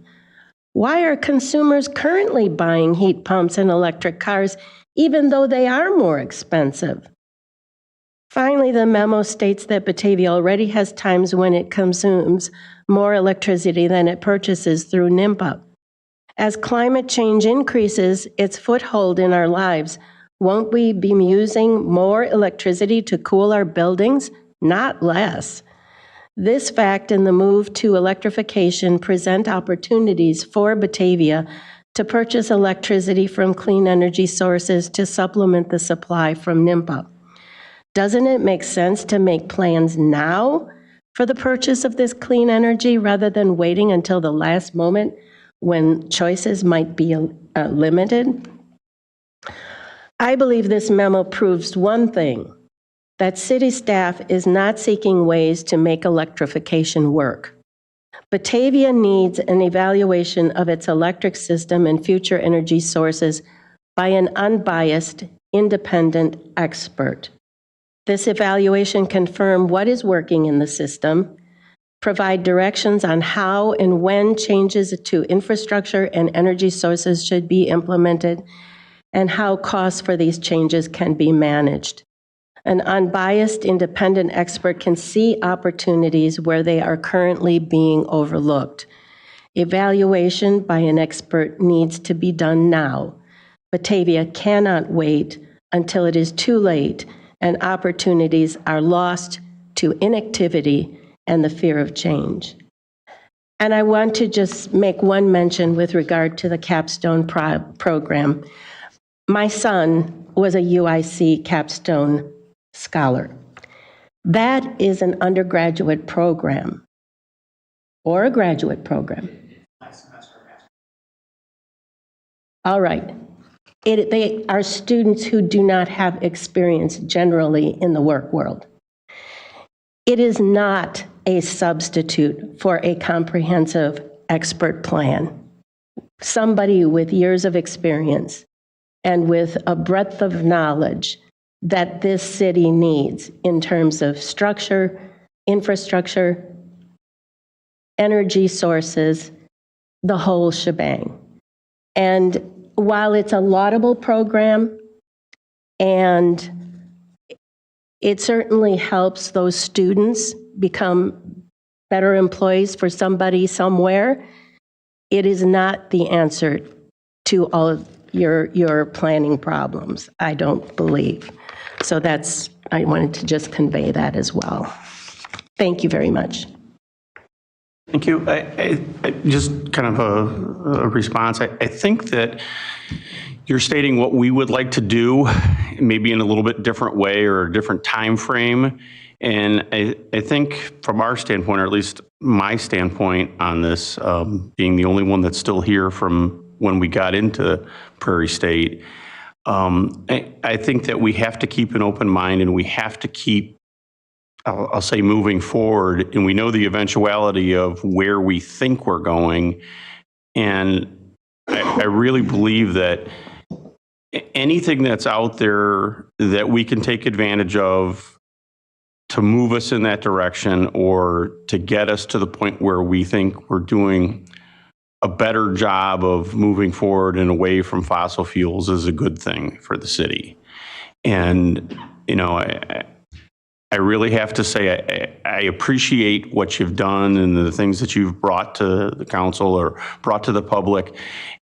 Why are consumers currently buying heat pumps and electric cars even though they are more expensive? Finally, the memo states that Batavia already has times when it consumes more electricity than it purchases through NIMPA. As climate change increases its foothold in our lives, won't we be using more electricity to cool our buildings? Not less. This fact and the move to electrification present opportunities for Batavia to purchase electricity from clean energy sources to supplement the supply from NIMPA. Doesn't it make sense to make plans now for the purchase of this clean energy rather than waiting until the last moment when choices might be limited? I believe this memo proves one thing, that city staff is not seeking ways to make electrification work. Batavia needs an evaluation of its electric system and future energy sources by an unbiased, independent expert. This evaluation confirm what is working in the system, provide directions on how and when changes to infrastructure and energy sources should be implemented, and how costs for these changes can be managed. An unbiased, independent expert can see opportunities where they are currently being overlooked. Evaluation by an expert needs to be done now. Batavia cannot wait until it is too late and opportunities are lost to inactivity and the fear of change. And I want to just make one mention with regard to the capstone program. My son was a UIC capstone scholar. That is an undergraduate program or a graduate program. All right. They are students who do not have experience generally in the work world. It is not a substitute for a comprehensive expert plan. Somebody with years of experience and with a breadth of knowledge that this city needs in terms of structure, infrastructure, energy sources, the whole shebang. And while it's a laudable program, and it certainly helps those students become better employees for somebody somewhere, it is not the answer to all of your planning problems, I don't believe. So I wanted to just convey that as well. Thank you very much. Thank you. I just kind of a response. I think that you're stating what we would like to do, maybe in a little bit different way or a different time frame. And I think from our standpoint, or at least my standpoint on this, being the only one that's still here from when we got into Prairie State, I think that we have to keep an open mind, and we have to keep, I'll say, moving forward, and we know the eventuality of where we think we're going. And I really believe that anything that's out there that we can take advantage of to move us in that direction, or to get us to the point where we think we're doing a better job of moving forward and away from fossil fuels, is a good thing for the city. And, you know, I really have to say I appreciate what you've done and the things that you've brought to the council or brought to the public.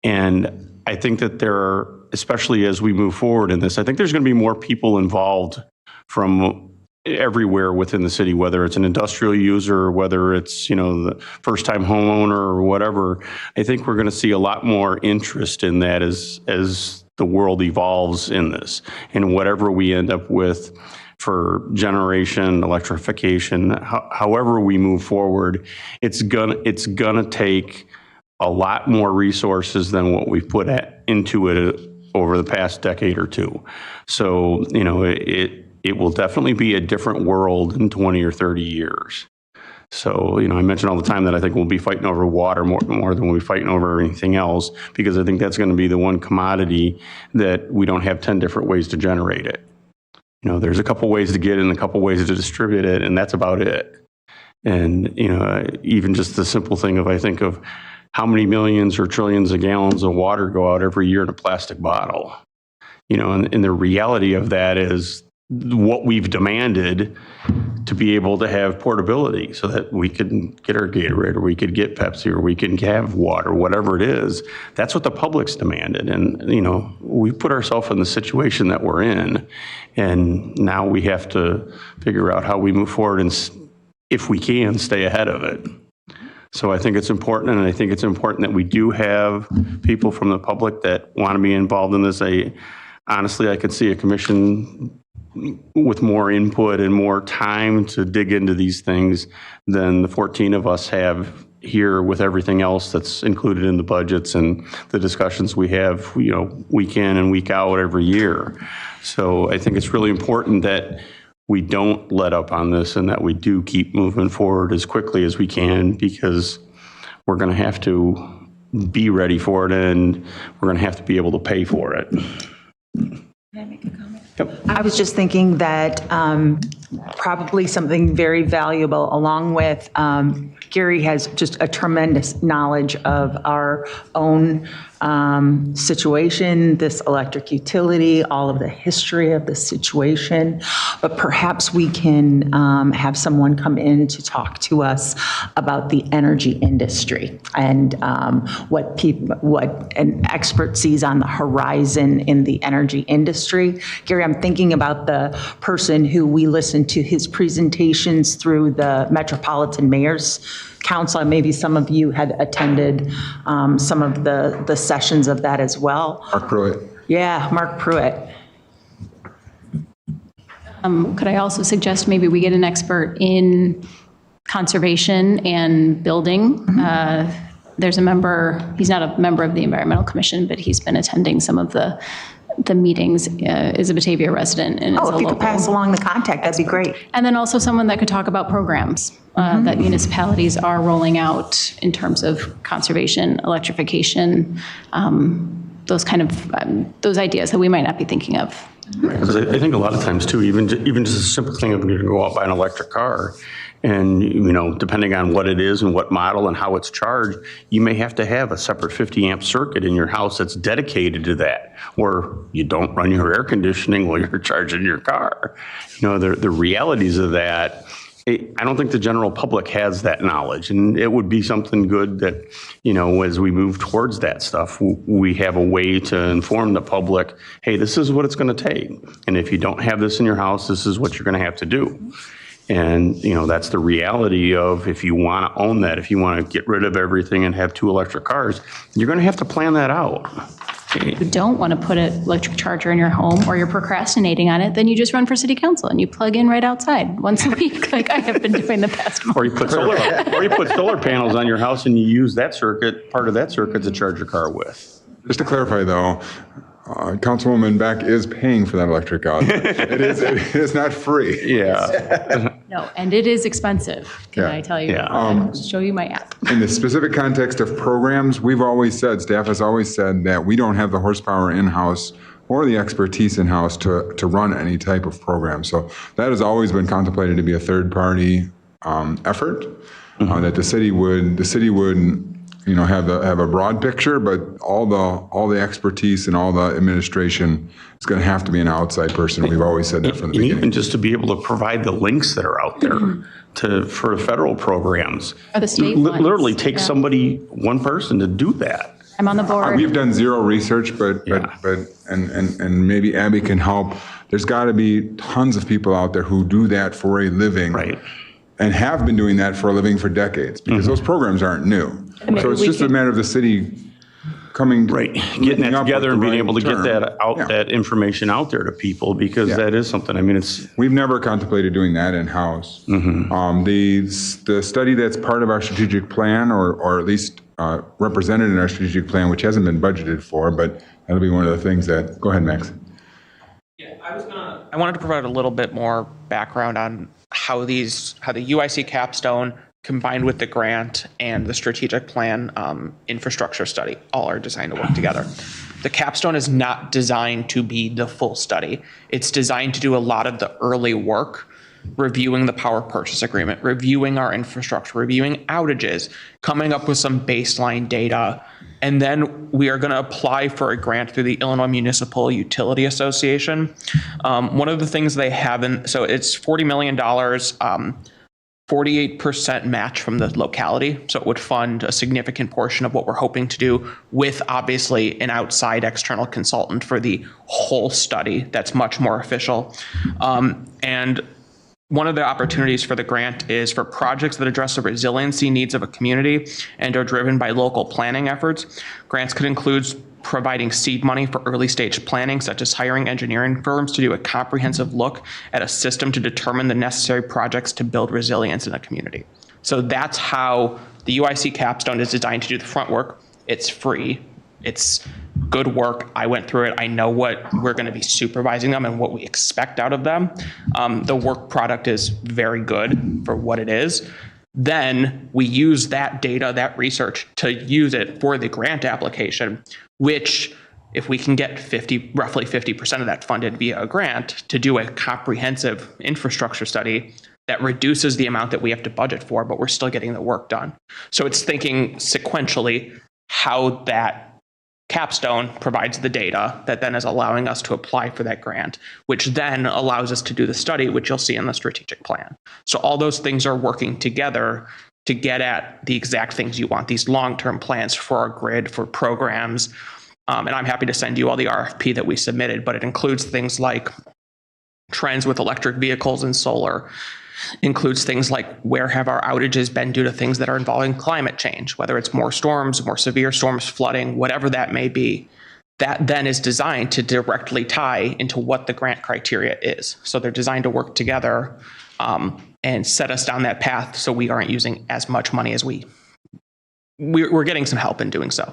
And I think that there are, especially as we move forward in this, I think there's going to be more people involved from everywhere within the city, whether it's an industrial user, or whether it's, you know, the first-time homeowner or whatever. I think we're going to see a lot more interest in that as the world evolves in this, and whatever we end up with for generation, electrification, however we move forward, it's gonna take a lot more resources than what we've put into it over the past decade or two. So, you know, it will definitely be a different world in 20 or 30 years. So, you know, I mention all the time that I think we'll be fighting over water more than we'll be fighting over anything else, because I think that's going to be the one commodity that we don't have 10 different ways to generate it. You know, there's a couple ways to get it and a couple ways to distribute it, and that's about it. And, you know, even just the simple thing of, I think of how many millions or trillions of gallons of water go out every year in a plastic bottle. You know, and the reality of that is what we've demanded to be able to have portability, so that we can get our Gatorade, or we could get Pepsi, or we can have water, whatever it is. That's what the public's demanded. And, you know, we put ourselves in the situation that we're in, and now we have to figure out how we move forward and, if we can, stay ahead of it. So I think it's important, and I think it's important that we do have people from the public that want to be involved in this. Honestly, I could see a commission with more input and more time to dig into these things than the 14 of us have here, with everything else that's included in the budgets and the discussions we have, you know, week in and week out every year. So I think it's really important that we don't let up on this, and that we do keep moving forward as quickly as we can, because we're going to have to be ready for it, and we're going to have to be able to pay for it. Can I make a comment? Yep. I was just thinking that probably something very valuable, along with Gary has just a tremendous knowledge of our own situation, this electric utility, all of the history of the situation. But perhaps we can have someone come in to talk to us about the energy industry and what an expert sees on the horizon in the energy industry. Gary, I'm thinking about the person who we listened to his presentations through the Metropolitan Mayor's Council. Maybe some of you had attended some of the sessions of that as well. Mark Pruitt. Yeah, Mark Pruitt. Could I also suggest maybe we get an expert in conservation and building? There's a member, he's not a member of the Environmental Commission, but he's been attending some of the meetings, is a Batavia resident. And Oh, if you could pass along the contact, that'd be great. And then also someone that could talk about programs that municipalities are rolling out in terms of conservation, electrification, those kind of, those ideas that we might not be thinking of. Because I think a lot of times too, even just a simple thing of going to go out buy an electric car, and depending on what it is and what model and how it's charged, you may have to have a separate 50 amp circuit in your house that's dedicated to that, or you don't run your air conditioning while you're charging your car. The realities of that. I don't think the general public has that knowledge, and it would be something good that, as we move towards that stuff, we have a way to inform the public, hey, this is what it's going to take. And if you don't have this in your house, this is what you're going to have to do. And, that's the reality of if you want to own that, if you want to get rid of everything and have 2 electric cars, you're going to have to plan that out. If you don't want to put an electric charger in your home or you're procrastinating on it, then you just run for city council and you plug in right outside once a week, like I have been doing the past month. Or you put solar panels on your house and you use that circuit, part of that circuit to charge your car with. Just to clarify though, Councilwoman Beck is paying for that electric car. It is not free. Yeah. No, and it is expensive. Can I tell you? Yeah. Show you my app. In the specific context of programs, we've always said, staff has always said that we don't have the horsepower in-house or the expertise in-house to run any type of program. So that has always been contemplated to be a third-party effort, that the city would have a broad picture, but all the expertise and all the administration is going to have to be an outside person. We've always said that from the beginning. And even just to be able to provide the links that are out there for federal programs. Or the state ones. Literally takes one person to do that. I'm on the board. We've done zero research, but maybe Abby can help. There's got to be tons of people out there who do that for a living. Right. And have been doing that for a living for decades, because those programs aren't new. So it's just a matter of the city getting that together and being able to get that information out there to people, because that is something. I mean, we've never contemplated doing that in-house. The study that's part of our strategic plan, or at least represented in our strategic plan, which hasn't been budgeted for, but that'll be one of the things that. Go ahead, Max. Yeah, I wanted to provide a little bit more background on how the UIC capstone combined with the grant and the strategic plan infrastructure study all are designed to work together. The capstone is not designed to be the full study. It's designed to do a lot of the early work, reviewing the power purchase agreement, reviewing our infrastructure, reviewing outages, coming up with some baseline data. And then we are going to apply for a grant through the Illinois Municipal Utility Association. One of the things they have, so it's $40 million, 48% match from the locality. So it would fund a significant portion of what we're hoping to do, with obviously an outside external consultant for the whole study that's much more official. And one of the opportunities for the grant is for projects that address the resiliency needs of a community and are driven by local planning efforts. Grants could include providing seed money for early stage planning, such as hiring engineering firms to do a comprehensive look at a system to determine the necessary projects to build resilience in a community. So that's how the UIC capstone is designed to do the front work. It's free. It's good work. I went through it. I know what we're going to be supervising them and what we expect out of them. The work product is very good for what it is. Then we use that data, that research, to use it for the grant application, which, if we can get roughly 50% of that funded via a grant to do a comprehensive infrastructure study, that reduces the amount that we have to budget for, but we're still getting the work done. So it's thinking sequentially how that capstone provides the data that then is allowing us to apply for that grant, which then allows us to do the study, which you'll see in the strategic plan. So all those things are working together to get at the exact things you want, these long-term plans for our grid, for programs. And I'm happy to send you all the RFP that we submitted, but it includes things like trends with electric vehicles and solar, includes things like where have our outages been due to things that are involving climate change, whether it's more storms, more severe storms, flooding, whatever that may be. that then is designed to directly tie into what the grant criteria is. So they're designed to work together and set us down that path so we aren't using as much money as we're getting some help in doing so.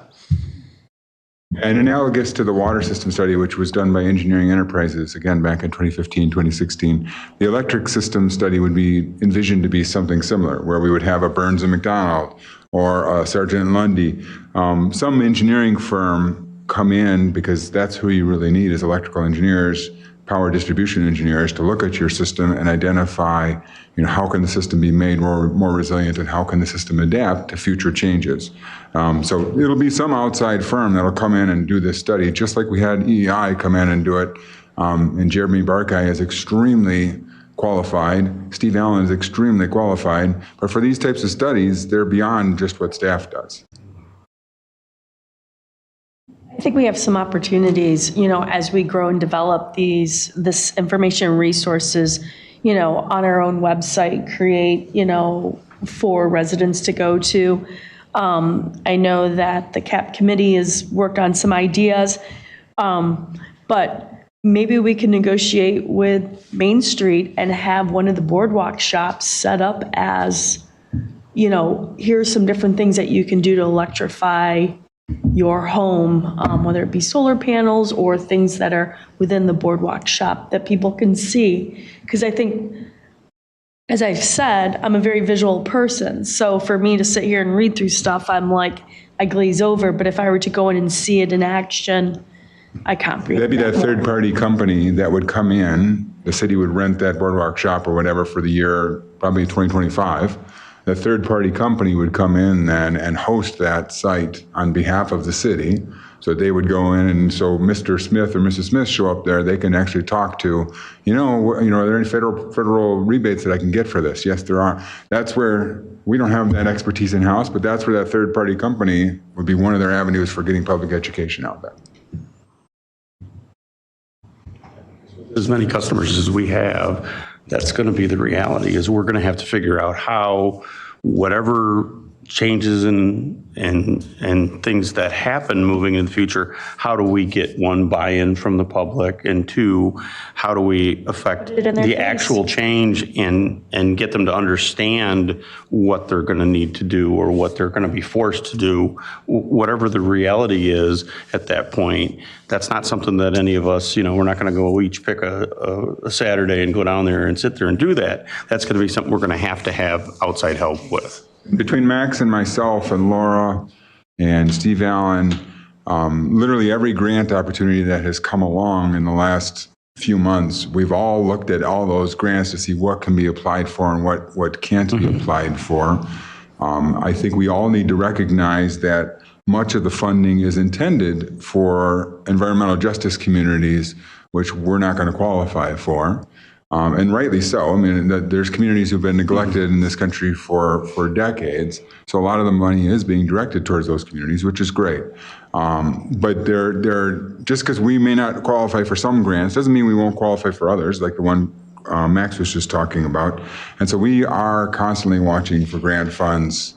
And analogous to the water system study, which was done by Engineering Enterprises, again, back in 2015, 2016, the electric system study would be envisioned to be something similar, where we would have a Burns and McDonald or a Sargent and Lundy, some engineering firm come in, because that's who you really need is electrical engineers, power distribution engineers, to look at your system and identify, how can the system be made more resilient, and how can the system adapt to future changes. So it'll be some outside firm that'll come in and do this study, just like we had EEI come in and do it. And Jeremy Barkai is extremely qualified. Steve Allen is extremely qualified. But for these types of studies, they're beyond just what staff does. I think we have some opportunities, as we grow and develop this information resources, on our own website, create, for residents to go to. I know that the CAP committee has worked on some ideas, but maybe we can negotiate with Main Street and have one of the boardwalk shops set up as, here's some different things that you can do to electrify your home, whether it be solar panels or things that are within the boardwalk shop that people can see. Because I think, as I've said, I'm a very visual person. So for me to sit here and read through stuff, I'm like, I glaze over. But if I were to go in and see it in action, I comprehend. That'd be that third-party company that would come in. The city would rent that boardwalk shop or whatever for the year, probably 2025. The third-party company would come in then and host that site on behalf of the city. So they would go in, and so Mr. Smith or Mrs. Smith show up there, they can actually talk to, are there any federal rebates that I can get for this? Yes, there are. That's where we don't have that expertise in-house, but that's where that third-party company would be one of their avenues for getting public education out there. As many customers as we have, that's going to be the reality, is we're going to have to figure out how whatever changes and things that happen moving in the future, how do we get, one, buy-in from the public, and two, how do we affect the actual change and get them to understand what they're going to need to do or what they're going to be forced to do, whatever the reality is at that point. That's not something that any of us, we're not going to go each pick a Saturday and go down there and sit there and do that. That's going to be something we're going to have outside help with. Between Max and myself and Laura and Steve Allen, literally every grant opportunity that has come along in the last few months, we've all looked at all those grants to see what can be applied for and what can't be applied for. I think we all need to recognize that much of the funding is intended for environmental justice communities, which we're not going to qualify for. And rightly so. I mean, there's communities who've been neglected in this country for decades. So a lot of the money is being directed towards those communities, which is great. But they're just because we may not qualify for some grants doesn't mean we won't qualify for others, like the one Max was just talking about. And so we are constantly watching for grant funds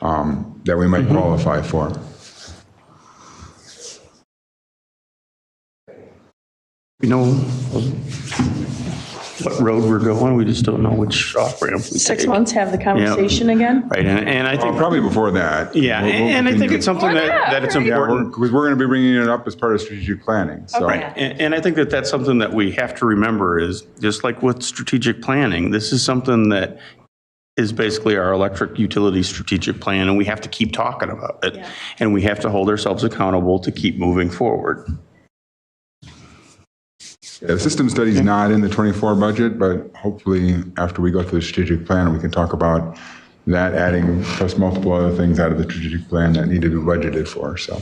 that we might qualify for. What road we're going, we just don't know which off-ramp we 6 take. months, have the conversation again? Right, and I think probably before that. Yeah, and I think it's something that it's important. Because we're going to be bringing it up as part of strategic planning. So. Right, and I think that's something that we have to remember is, just like with strategic planning, this is something that is basically our electric utility strategic plan, and we have to keep talking about it. Yeah. And we have to hold ourselves accountable to keep moving forward. Yeah, the system study is not in the 24 budget, but hopefully after we go through the strategic plan, we can talk about that adding plus multiple other things out of the strategic plan that need to be budgeted for. So,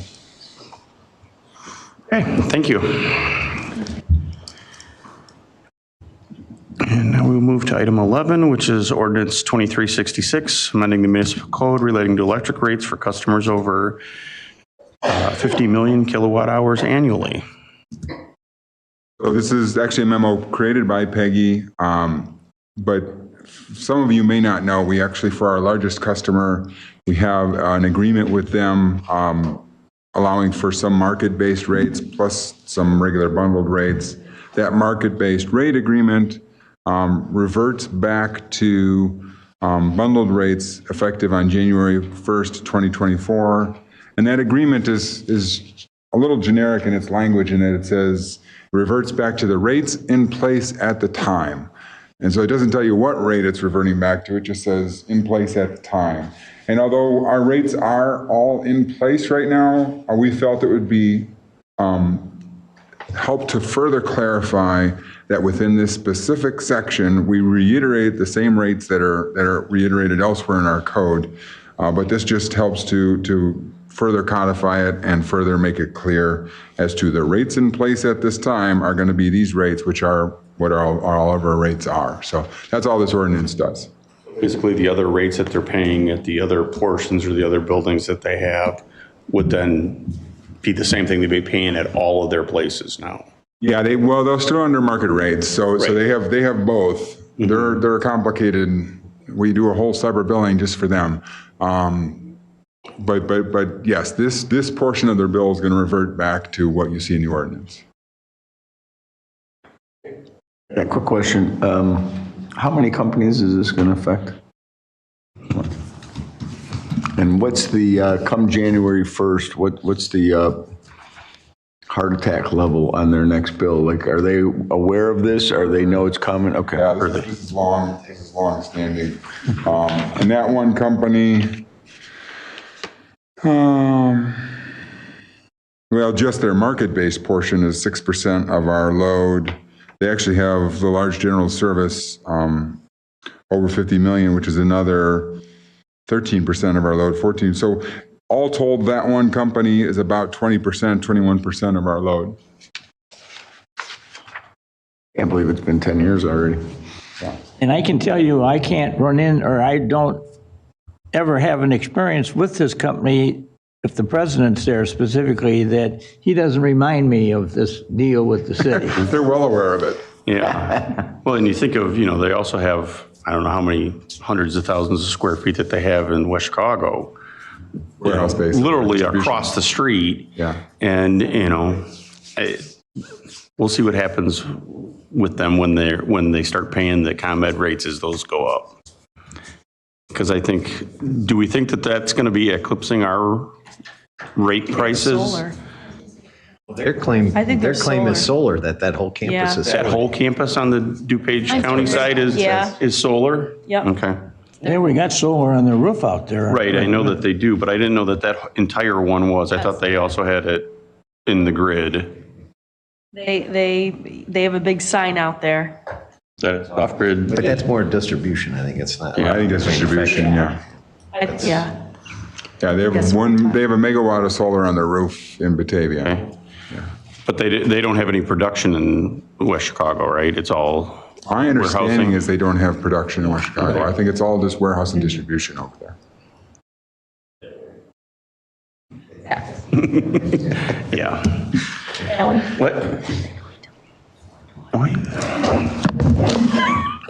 okay, thank you. And now we'll move to item 11, which is ordinance 2366, amending the municipal code relating to electric rates for customers over 50 million kilowatt hours annually. So this is actually a memo created by Peggy, but some of you may not know, we actually, for our largest customer, we have an agreement with them allowing for some market-based rates plus some regular bundled rates. That market-based rate agreement reverts back to bundled rates effective on January 1st, 2024. And that agreement is a little generic in its language in that it says reverts back to the rates in place at the time. And so it doesn't tell you what rate it's reverting back to, it just says in place at the time. And although our rates are all in place right now, we felt it would be help to further clarify that within this specific section, we reiterate the same rates that are reiterated elsewhere in our code. But this just helps to further codify it and further make it clear as to the rates in place at this time are going to be these rates, which are what all of our rates are. So that's all this ordinance does. Basically, the other rates that they're paying at the other portions or the other buildings that they have would then be the same thing they'd be paying at all of their places now. Yeah, they're still under market rates, so they have both. Mm-hmm. They're complicated. We do a whole separate billing just for them. But yes, this portion of their bill is going to revert back to what you see in the ordinance. A quick question. How many companies is this going to affect? And what's the, come January 1st, what's the heart attack level on their next bill? Like, are they aware of this? Or they know it's coming? Okay. Yeah, this is long standing. And that one company, well, just their market-based portion is 6% of our load. They actually have the large general service over 50 million, which is another 13% of our load, 14. So all told, that one company is about 20%, 21% of our load. Can't believe it's been 10 years already. Yeah. And I can tell you, I can't run in, or I don't ever have an experience with this company, if the president's there specifically, that he doesn't remind me of this deal with the city. They're well aware of it. Yeah. Well, and you think of, they also have, I don't know how many hundreds of thousands of square feet that they have in West Chicago. Warehouse space. Literally across the street. Yeah. And, we'll see what happens with them when they start paying the ComEd rates as those go up. Because do we think that that's going to be eclipsing our rate prices? Solar. Their claim, I think their they're claim is solar. solar, that whole campus Yeah. is That solar. whole campus on the DuPage County side is solar? Yep. Okay. Yeah, we got solar on the roof out there. Right, I know that they do, but I didn't know that entire one was. I thought they also had it in the grid. They have a big sign out there. That it's off grid. But that's more distribution, I think it's not. I think that's distribution, yeah. Yeah. Yeah, they have a megawatt of solar on their roof in Batavia. Okay. But they don't have any production in West Chicago, right? It's all My understanding warehousing? is they don't have production in West Chicago. I think it's all just warehouse and distribution over there. Yeah. What?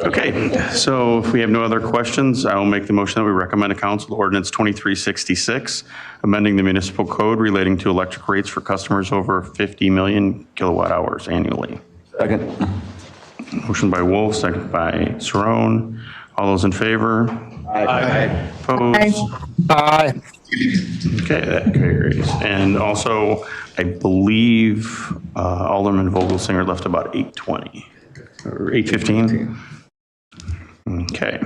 Okay, so if we have no other questions, I will make the motion that we recommend to council ordinance 2366, amending the municipal code relating to electric rates for customers over 50 million kilowatt hours annually. Second. Motion by Wolf, second by Cerrone. All those in favor? Aye. Opposed? Aye. Okay, that carries. And also, I believe Alderman Vogelsinger left about 8:20 or 8:15. Okay.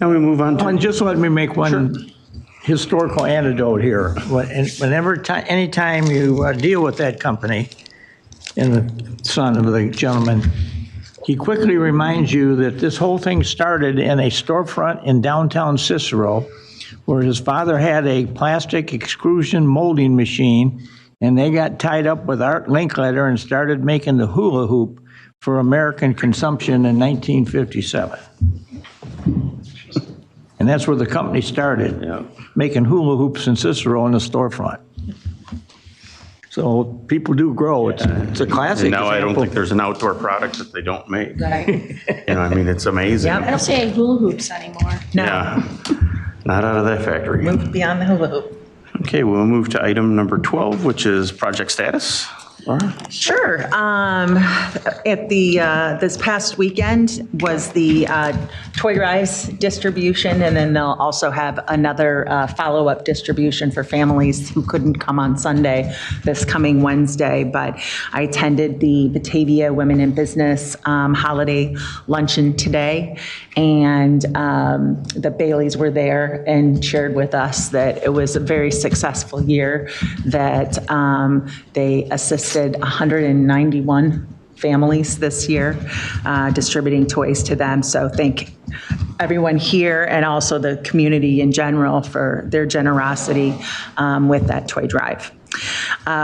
Now we move on to. And just let me make one historical anecdote here. Anytime you deal with that company, and the son of the gentleman, he quickly reminds you that this whole thing started in a storefront in downtown Cicero, where his father had a plastic extrusion molding machine, and they got tied up with Art Linkletter and started making the hula hoop for American consumption in 1957. And that's where the company started, making hula hoops in Cicero in the storefront. So people do grow. It's a classic And now I don't example. think there's an outdoor product that they don't make. Right. I mean, it's amazing. Yep. I don't see hula hoops anymore. No. Yeah, not out of that factory. Moved beyond the hula hoop. Okay, we'll move to item number 12, which is project status. Laura? Sure. At this past weekend was the toy drives distribution, and then they'll also have another follow-up distribution for families who couldn't come on Sunday this coming Wednesday. But I attended the Batavia Women in Business holiday luncheon today, and the Baileys were there and shared with us that it was a very successful year, that they assisted 191 families this year, distributing toys to them. So thank everyone here and also the community in general for their generosity with that toy drive.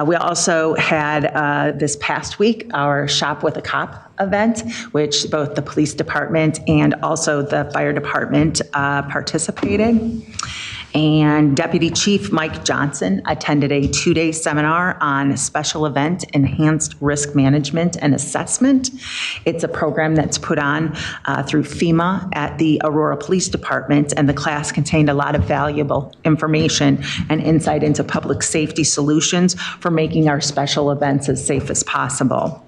We also had this past week our Shop with a Cop event, which both the police department and also the fire department participated. And Deputy Chief Mike Johnson attended a 2-day seminar on special event enhanced risk management and assessment. It's a program that's put on through FEMA at the Aurora Police Department, and the class contained a lot of valuable information and insight into public safety solutions for making our special events as safe as possible.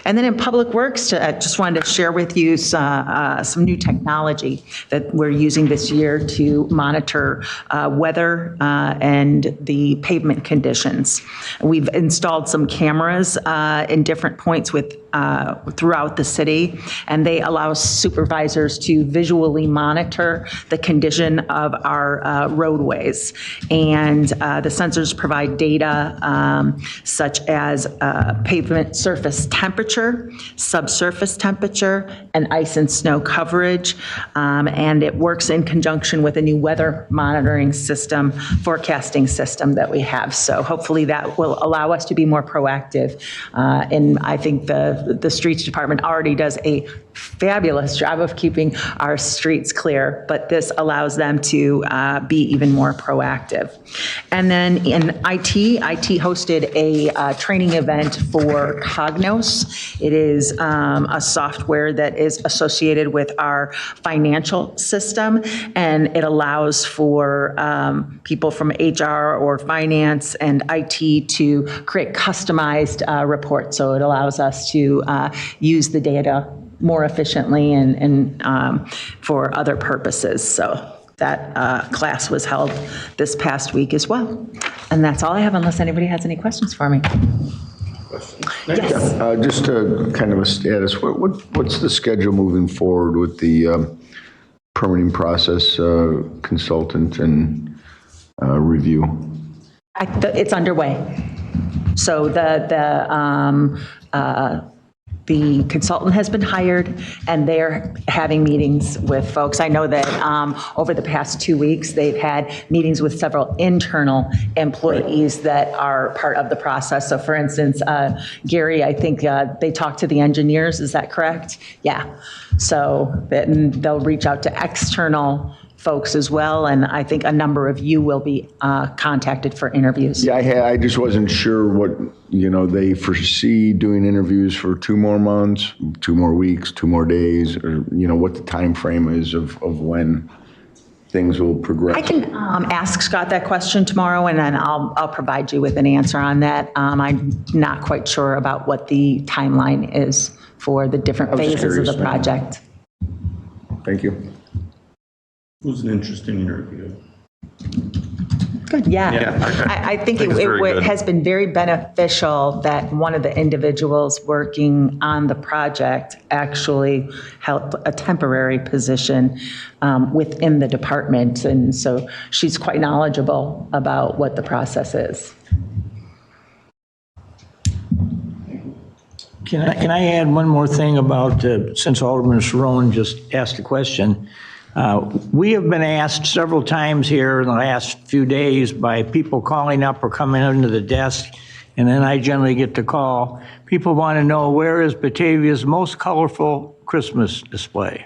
And then in Public Works, I just wanted to share with you some new technology that we're using this year to monitor weather and the pavement conditions. We've installed some cameras in different points throughout the city, and they allow supervisors to visually monitor the condition of our roadways. And the sensors provide data such as pavement surface temperature, subsurface temperature, and ice and snow coverage. And it works in conjunction with a new weather monitoring system, forecasting system that we have. So hopefully that will allow us to be more proactive. And I think the streets department already does a fabulous job of keeping our streets clear, but this allows them to be even more proactive. And then in IT hosted a training event for Cognos. It is a software that is associated with our financial system, and it allows for people from HR or finance and IT to create customized reports. So it allows us to use the data more efficiently and for other purposes. So that class was held this past week as well. And that's all I have, unless anybody has any questions for me. Yes. Just kind of a status, what's the schedule moving forward with the permitting process, consultant and review? It's underway. So the consultant has been hired, and they're having meetings with folks. I know that over the past 2 weeks, they've had meetings with several internal employees that are part of the process. So for instance, Gary, I think they talked to the engineers, is that correct? Yeah. So they'll reach out to external folks as well, and I think a number of you will be contacted for interviews. Yeah, I just wasn't sure what, they foresee doing interviews for 2 more months, 2 more weeks, 2 more days, or, what the time frame is of when things will progress. I can ask Scott that question tomorrow, and then I'll provide you with an answer on that. I'm not quite sure about what the timeline is for the different phases of the project. Thank you. It was an interesting interview. Good, yeah. I think it has been very beneficial that one of the individuals working on the project actually held a temporary position within the department. And so she's quite knowledgeable about what the process is. Can I add one more thing about, since Alderman Cerrone just asked a question? We have been asked several times here in the last few days by people calling up or coming into the desk, and then I generally get the call. People want to know, where is Batavia's most colorful Christmas display?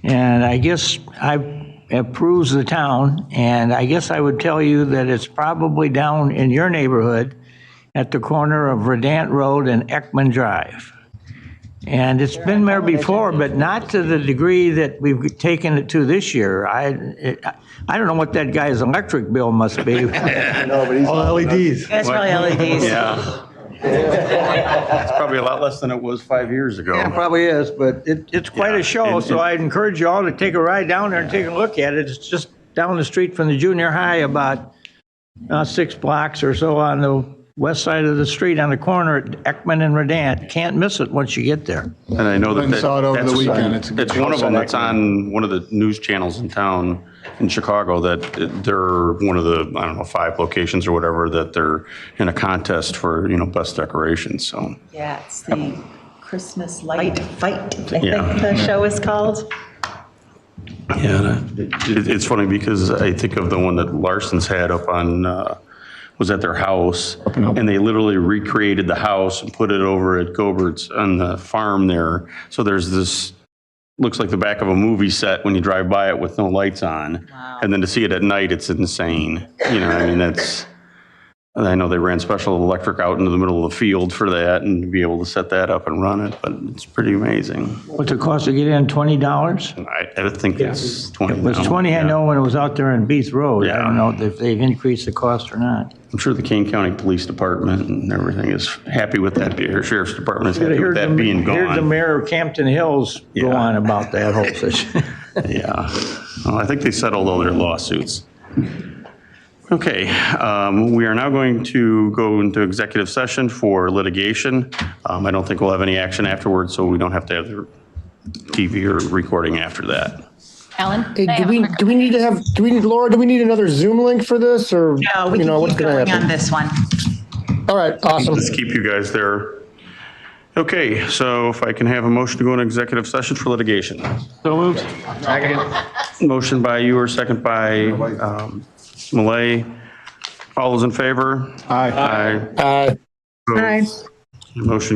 And I guess I have perused the town, and I guess I would tell you that it's probably down in your neighborhood at the corner of Verdant Road and Ekman Drive. And it's been there before, but not to the degree that we've taken it to this year. I don't know what that guy's electric bill must be. All LEDs. That's probably LEDs. Yeah. It's probably a lot less than it was 5 years ago. Yeah, it probably is, but it's quite a show, so I'd encourage you all to take a ride down there and take a look at it. It's just down the street from the junior high, about 6 blocks or so on the west side of the street on the corner at Ekman and Redan. Can't miss it once you get there. And I know that saw it over the weekend. It's a good it's one of them house that's on one of the news channels in town in Chicago that they're one of the, I don't know, 5 locations or whatever that they're in a contest for, best decorations. So Yeah, it's the Christmas Light Fight, I Yeah. think the show is called. yeah, it's funny because I think of the one that Larson's had up on, was at their house, and they literally recreated the house and put it over at Gobert's on the farm there. So there's this, looks like the back of a movie set when you drive by it with no lights on. Wow. And then to see it at night, it's insane. I know they ran special electric out into the middle of the field for that and to be able to set that up and run it, but it's pretty amazing. What's it cost to get in, $20? I think it's 20 It was now. 20, I know, when it was out there on Beath Road. I Yeah. don't know if they've increased the cost or not. I'm sure the Kane County Police Department and everything is happy with that. Our Sheriff's Department is happy with that being Here's the gone. mayor of Campton Hills go Yeah. on about that whole situation. Yeah. Well, I think they settled all their lawsuits. Okay, we are now going to go into executive session for litigation. I don't think we'll have any action afterwards, so we don't have to have the TV or recording after that. Alan? Hey, do we need to have, Laura, do we need another Zoom link for this, or? No, we can what's keep gonna going on happen? this one. All right, awesome. Let's keep you guys there. Okay, so if I can have a motion to go into executive session for litigation. So moved. Motion by you or second by Malay. All those in favor? Aye. Aye. Opposed? Motion